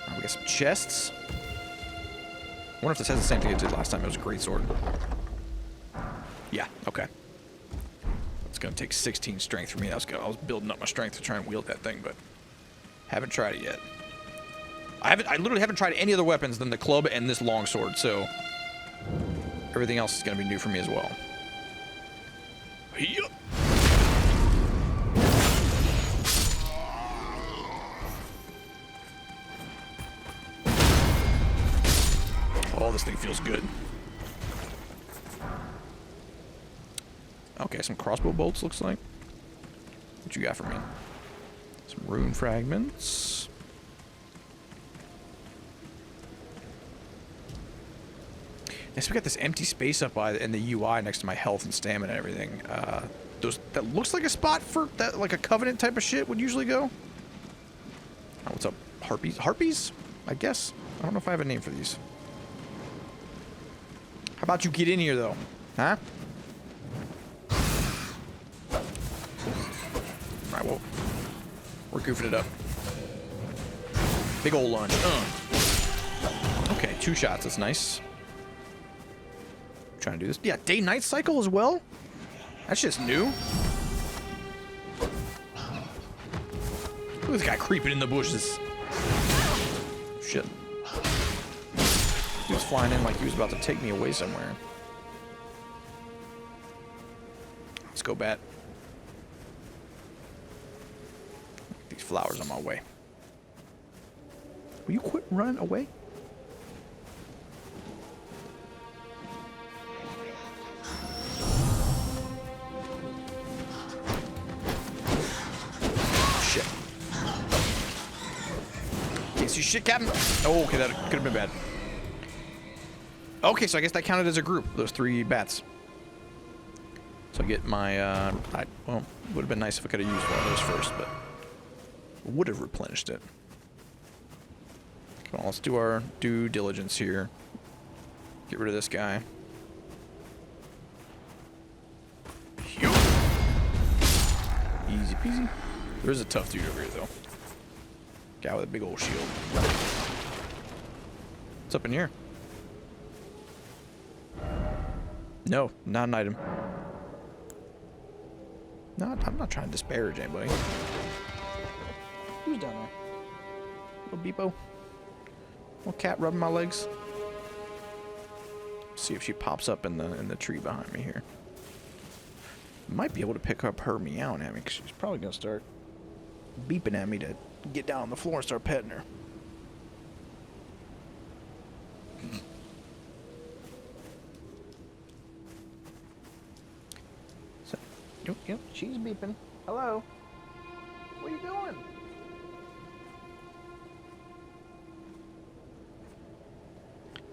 Right, we got some chests. I wonder if this has the same thing it did last time. It was a great sword. Yeah, okay. It's gonna take 16 strength for me. I was building up my strength to try and wield that thing, but haven't tried it yet. I literally haven't tried any other weapons than the club and this long sword, so everything else is gonna be new for me as well. Yup. Oh, this thing feels good. Okay, some crossbow bolts, looks like. What you got for me? Some rune fragments. Yes, we got this empty space up in the UI next to my health and stamina and everything. That looks like a spot for that, like a covenant type of shit would usually go. Oh, what's up? Harpies? Harpies? I guess. I don't know if I have a name for these. How about you get in here, though? Huh? Alright, well, we're goofing it up. Big ol' lunge. Okay, 2 shots. That's nice. Trying to do this. Yeah, day-night cycle as well? That's just new. Look at this guy creeping in the bushes. Shit. He was flying in like he was about to take me away somewhere. Let's go, bat. These flowers on my way. Will you quit running away? you shit, Captain. Oh, okay, that could have been bad. Okay, so I guess that counted as a group, those 3 bats. So I get my, well, it would have been nice if I could have used one of those first, but would have replenished it. Come on, let's do our due diligence here. Get rid of this guy. Phew. Easy peasy. There's a tough dude over here, though. Guy with a big old shield. What's up in here? No, not an item. No, I'm not trying to disparage anybody. Who's down there? Little Beepo? Little cat rubbing my legs. See if she pops up in the tree behind me here. Might be able to pick up her meowing at me, because she's probably gonna start beeping at me to get down on the floor and start petting her. So, yep, she's beeping. Hello. What are you doing?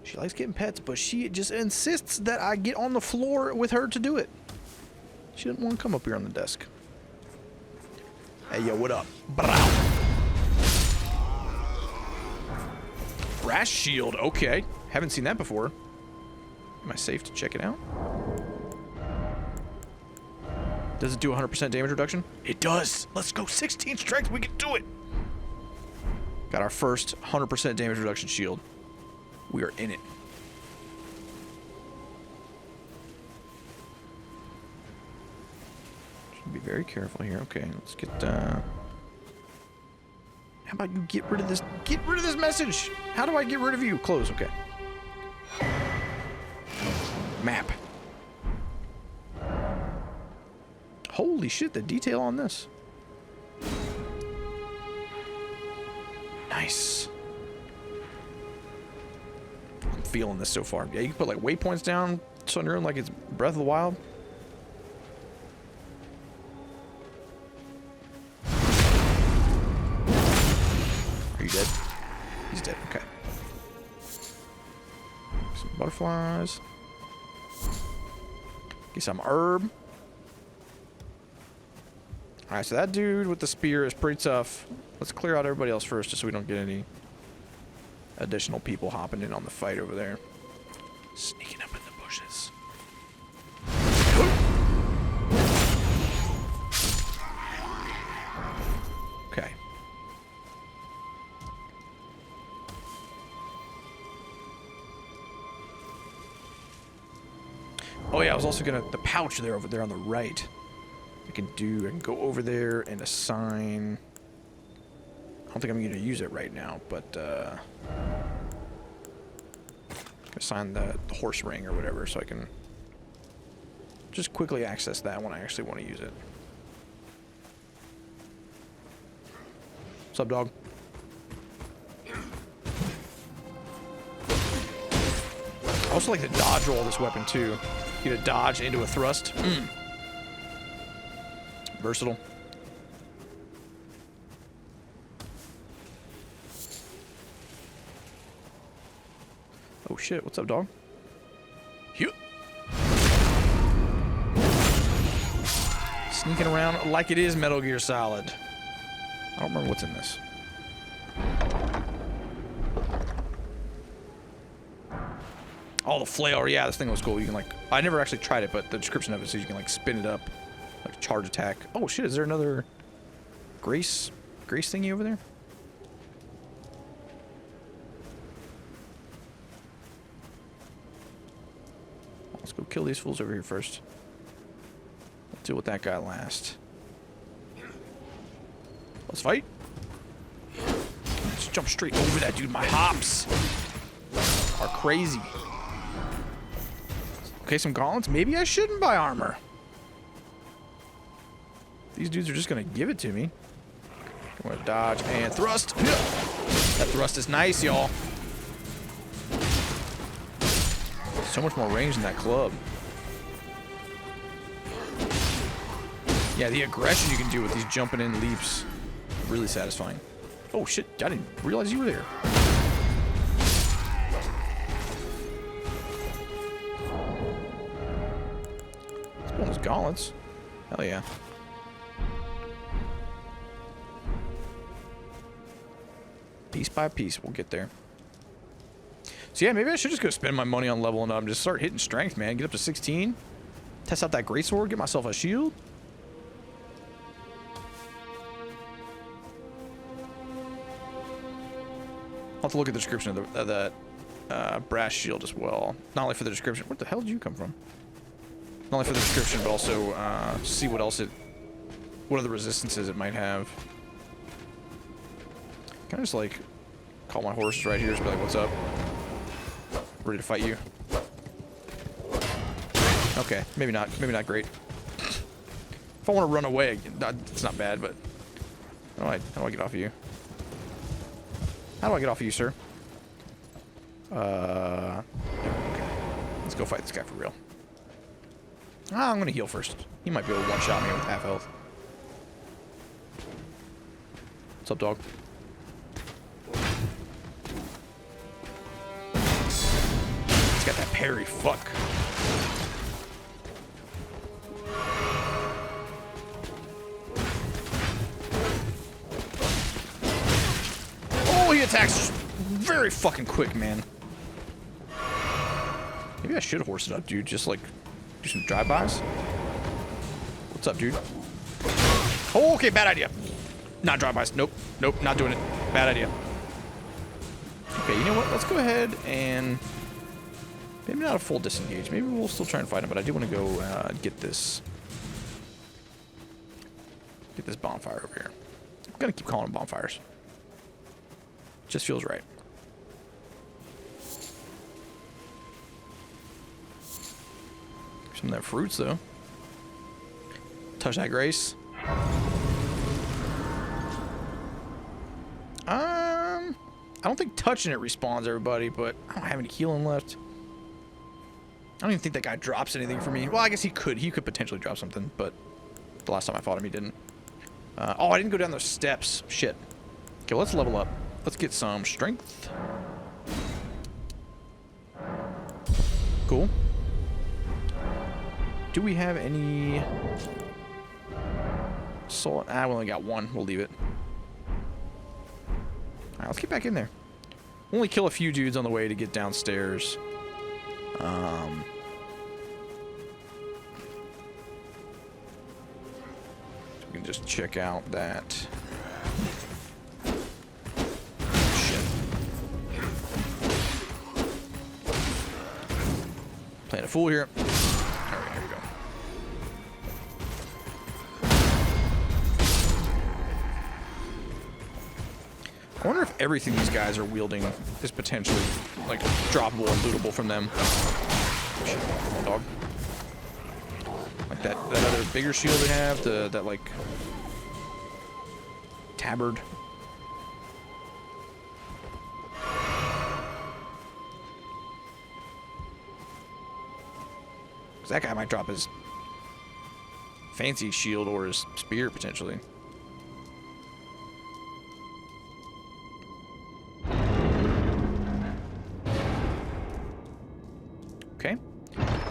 She likes getting pets, but she just insists that I get on the floor with her to do it. She didn't want to come up here on the desk. Hey, yo, what up? Brow. Brass shield, okay. Haven't seen that before. Am I safe to check it out? Does it do 100% damage reduction? It does. Let's go. 16 strength. We can do it. Got our first 100% damage reduction shield. We are in it. Should be very careful here. Okay, let's get. How about you get rid of this? Get rid of this message. How do I get rid of you? Close. Okay. Map. Holy shit! The detail on this. Nice. I'm feeling this so far. Yeah, you can put like waypoints down on your own like it's Breath of the Wild. Are you dead? He's dead. Okay. Some butterflies. Get some herb. Alright, so that dude with the spear is pretty tough. Let's clear out everybody else first just so we don't get any additional people hopping in on the fight over there. Sneaking up in the bushes. Okay. Oh yeah, I was also gonna... The pouch there over there on the right. I can go over there and assign... I don't think I'm going to use it right now, but assign the horse ring or whatever so I can just quickly access that when I actually want to use it. What's up, dog? I also like to dodge roll this weapon too. Get a dodge into a thrust. Versatile. Oh shit, what's up, dog? Phew. Sneaking around like it is Metal Gear Solid. I don't remember what's in this. Oh, the flail. Yeah, this thing was cool. You can like... I never actually tried it, but the description of it says you can like spin it up. Like charge attack. Oh shit, is there another grace thingy over there? Let's go kill these fools over here first. Let's deal with that guy last. Let's fight. Let's jump straight over that dude. My hops are crazy. Okay, some gauntlets. Maybe I shouldn't buy armor. These dudes are just gonna give it to me. I'm gonna dodge and thrust. That thrust is nice, y'all. So much more range in that club. Yeah, the aggression you can do with these jumping in leaps, really satisfying. Oh shit, I didn't realize you were there. Let's pull those gauntlets. Hell yeah. Piece by piece, we'll get there. So yeah, maybe I should just go spend my money on leveling up and just start hitting strength, man. Get up to 16. Test out that greatsword, get myself a shield. I'll have to look at the description of that brass shield as well. Not only for the description. Where the hell did you come from? Not only for the description, but also see what else what other resistances it might have. Can I just like call my horses right here? Just be like, what's up? Ready to fight you? Okay, maybe not. Maybe not great. If I want to run away, it's not bad, but how do I get off of you? How do I get off of you, sir? Okay. Let's go fight this guy for real. I'm gonna heal first. He might be able to one-shot me with half health. What's up, dog? He's got that parry. Fuck. Oh, he attacks very fucking quick, man. Maybe I should horse it up, dude. Just like do some drive-bys. What's up, dude? Oh, okay, bad idea. Not drive-bys. Nope. Nope, not doing it. Bad idea. Okay, you know what? Let's go ahead and... Maybe not a full disengage. Maybe we'll still try and fight him, but I do want to go get this... Get this bonfire over here. I'm gonna keep calling them bonfires. Just feels right. Some of that fruits, though. Touch that grace. I don't think touching it respawns everybody, but I don't have any healing left. I don't even think that guy drops anything for me. Well, I guess he could. He could potentially drop something, but the last time I fought him, he didn't. Oh, I didn't go down those steps. Shit. Okay, well, let's level up. Let's get some strength. Cool. Do we have any... Soul? We only got one. We'll leave it. Alright, let's get back in there. Only kill a few dudes on the way to get downstairs. So we can just check out that... Shit. Playing a fool here. Alright, here we go. I wonder if everything these guys are wielding is potentially, like, droppable and lootable from them. Shit, come on, dog. Like that other bigger shield they have, that, like, tabard. Because that guy might drop his fancy shield or his spear, potentially. Okay.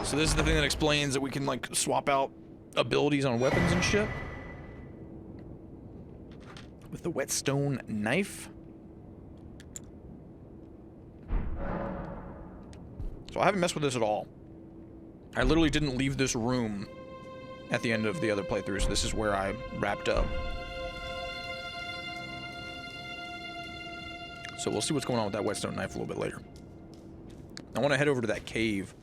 So this is the thing that explains that we can, like, swap out abilities on weapons and shit. With the whetstone knife. So I haven't messed with this at all. I literally didn't leave this room at the end of the other playthrough, so this is where I wrapped up. So we'll see what's going on with that whetstone knife a little bit later. I want to head over to that cave.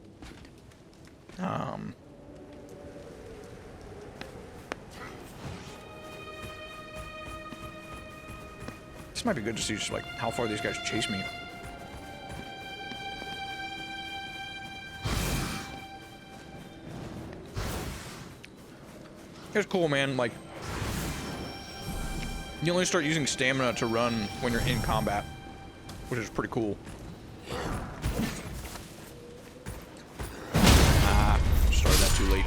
This might be good to see just like how far these guys chase me. It's cool, man. Like, you only start using stamina to run when you're in combat, which is pretty cool. Started that too late.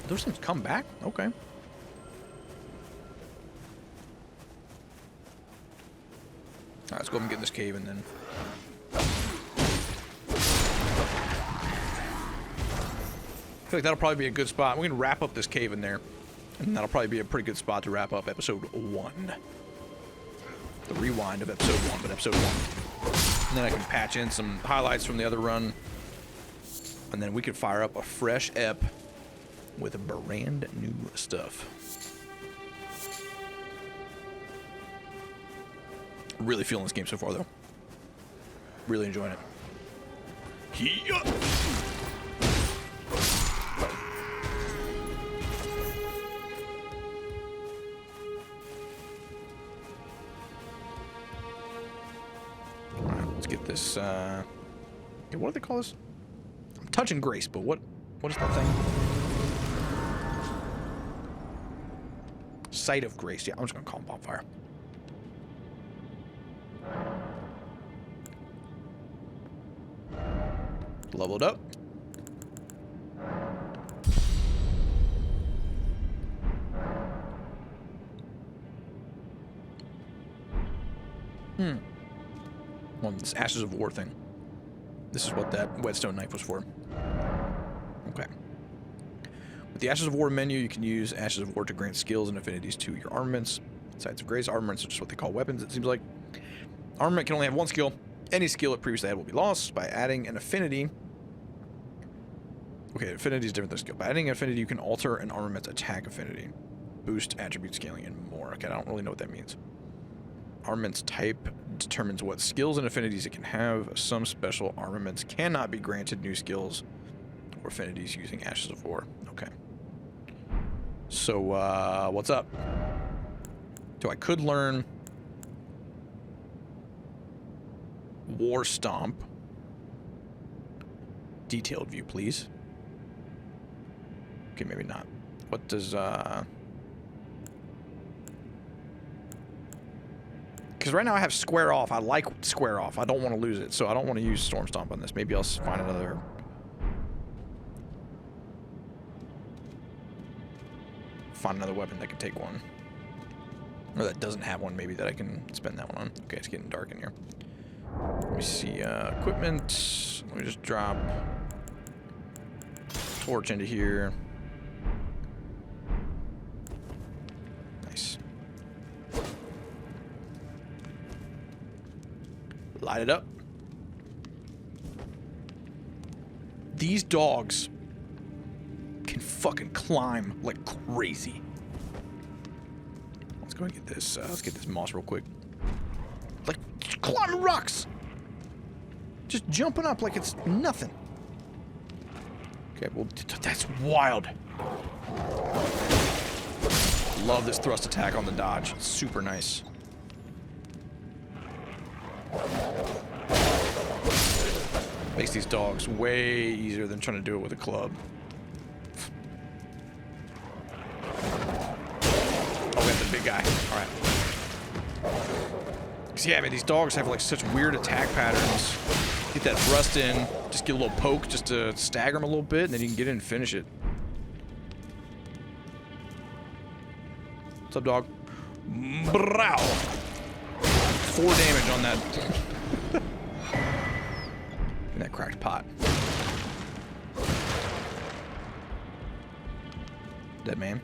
Those things come back? Okay. let's go ahead and get in this cave and then. I feel like that'll probably be a good spot. We can wrap up this cave in there. And that'll probably be a pretty good spot to wrap up episode 1. The rewind of episode 1, but episode 1. And then I can patch in some highlights from the other run. And then we can fire up a fresh ep with brand new stuff. Really feeling this game so far, though. Really enjoying it. Yeah. Let's get this, okay, what do they call this? I'm touching Grace, but what is that thing? Sight of Grace. Yeah, I'm just gonna call him Bonfire. Leveled up. Well, this Ashes of War thing. This is what that whetstone knife was for. Okay. With the Ashes of War menu, you can use Ashes of War to grant skills and affinities to your armaments. Sights of Grace armaments are just what they call weapons, it seems like. Armament can only have one skill. Any skill it previously had will be lost. By adding an affinity... Okay, affinity is different than skill. By adding an affinity, you can alter an armament's attack affinity, boost attribute scaling, and more. Okay, I don't really know what that means. Armament's type determines what skills and affinities it can have. Some special armaments cannot be granted new skills or affinities using Ashes of War. Okay. So, what's up? So I could learn War Stomp. Detailed view, please. Okay, maybe not. What does, because right now I have Square Off. I like Square Off. I don't want to lose it, so I don't want to use Storm Stomp on this. Maybe I'll find another... weapon that can take one. Or that doesn't have one, maybe, that I can spend that one on. Okay, it's getting dark in here. Let me see, equipment. Let me just drop torch into here. Nice. Light it up. These dogs can fucking climb like crazy. Let's go and get this. Let's get this moss real quick. Like climbing rocks, just jumping up like it's nothing. Okay, well that's wild. Love this thrust attack on the dodge. It's super nice. Makes these dogs way easier than trying to do it with a club. Oh, we got the big guy. All right. Cause yeah, man, these dogs have like such weird attack patterns. Get that thrust in, just get a little poke just to stagger them a little bit, and then you can get in and finish it. What's up, dog? Brow. 4 damage on that. And that cracked pot. Dead man.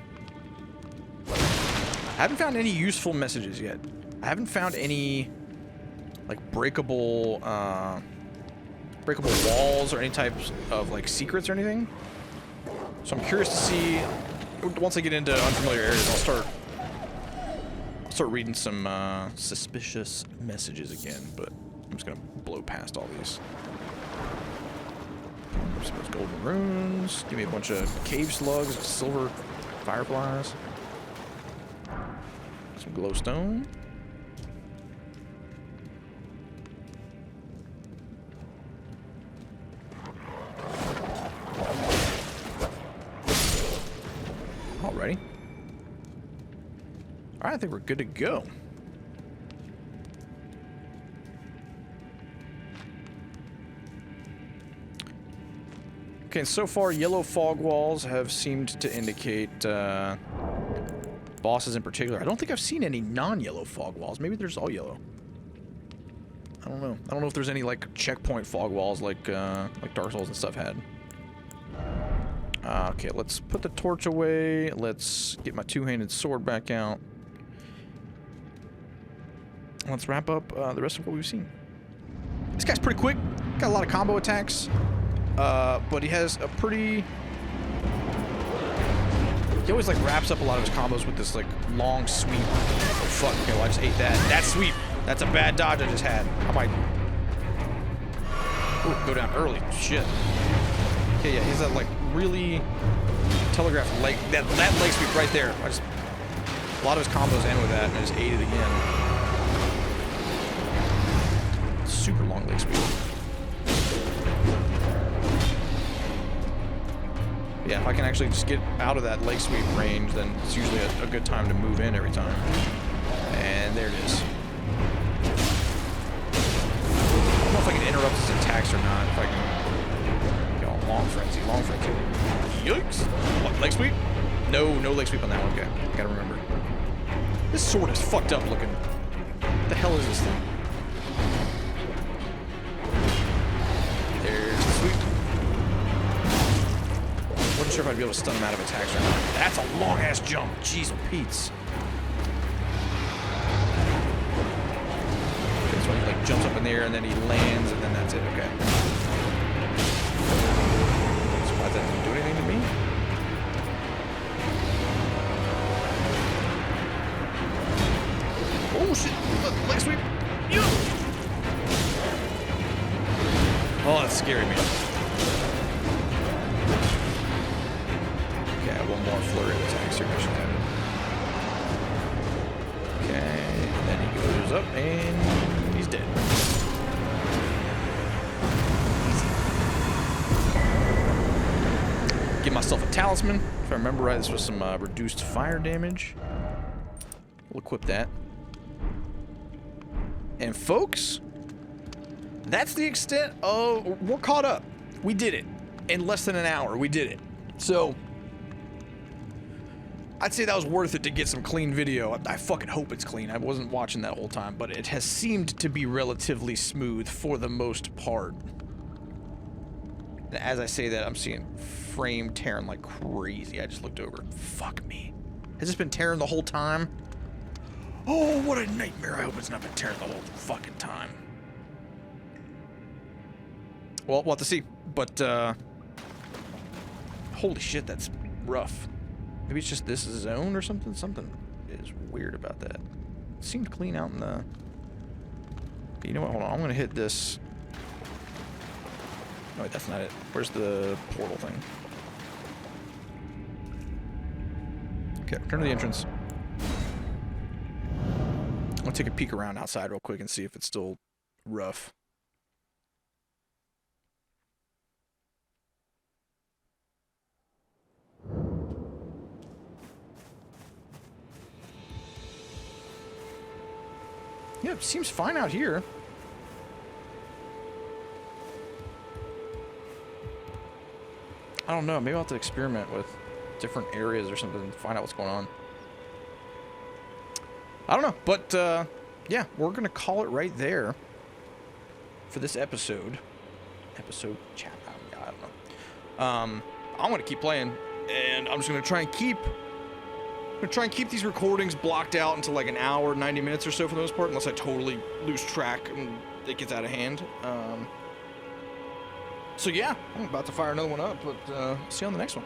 I haven't found any useful messages yet. I haven't found any like breakable walls or any types of like secrets or anything. So I'm curious to see. Once I get into unfamiliar areas, I'll start reading some suspicious messages again. But I'm just gonna blow past all these. Some of those golden runes. Give me a bunch of cave slugs, silver fireflies, some glowstone. Alrighty. Alright, I think we're good to go. Okay, so far yellow fog walls have seemed to indicate bosses in particular. I don't think I've seen any non-yellow fog walls. Maybe they're just all yellow. I don't know. I don't know if there's any like checkpoint fog walls like Dark Souls and stuff had. Okay, let's put the torch away. Let's get my two-handed sword back out. Let's wrap up the rest of what we've seen. This guy's pretty quick. Got a lot of combo attacks. But he has a pretty... He always like wraps up a lot of his combos with this like long sweep. Oh fuck, okay, well I just ate that. That sweep! That's a bad dodge I just had. How am I... Ooh, go down early. Shit. Okay, yeah, he's that like really telegraphed leg... That leg sweep right there. A lot of his combos end with that, and I just ate it again. Super long leg sweep. Yeah, if I can actually just get out of that leg sweep range, then it's usually a good time to move in every time. And there it is. I don't know if I can interrupt his attacks or not. If I can go on long frenzy, long frenzy. Yikes! What, leg sweep? No leg sweep on that one. Okay, gotta remember. This sword is fucked up looking. What the hell is this thing? There's the sweep. Wasn't sure if I'd be able to stun him out of attacks or not. That's a long-ass jump. Jeez, Pete's. Okay, so he like jumps up in the air and then he lands and then that's it. Okay. Surprised that didn't do anything to me. Oh shit! Leg sweep. Oh, that scared me. One more flurry of attacks here. I should have it. Okay, and then he goes up and he's dead. Easy. Give myself a talisman. If I remember right, this was some reduced fire damage. We'll equip that. And folks, that's the extent of... We're caught up. We did it. In less than an hour, we did it. So... I'd say that was worth it to get some clean video. I fucking hope it's clean. I wasn't watching that whole time, but it has seemed to be relatively smooth for the most part. And as I say that, I'm seeing frame tearing like crazy. I just looked over. Fuck me. Has this been tearing the whole time? Oh, what a nightmare. I hope it's not been tearing the whole fucking time. Well, we'll have to see. But, holy shit, that's rough. Maybe it's just this zone or something? Something is weird about that. It seemed clean out in the... Okay, you know what? Hold on. I'm going to hit this... No, wait, that's not it. Where's the portal thing? Okay, return to the entrance. I'm going to take a peek around outside real quick and see if it's still rough. Yeah, it seems fine out here. I don't know. Maybe I'll have to experiment with different areas or something to find out what's going on. I don't know. But, yeah, we're going to call it right there for this episode. Episode chapter. I don't know. I'm going to keep playing. And I'm just going to try and keep... these recordings blocked out until like an hour, 90 minutes or so for the most part, unless I totally lose track and it gets out of hand. So yeah, I'm about to fire another one up, but see you on the next one.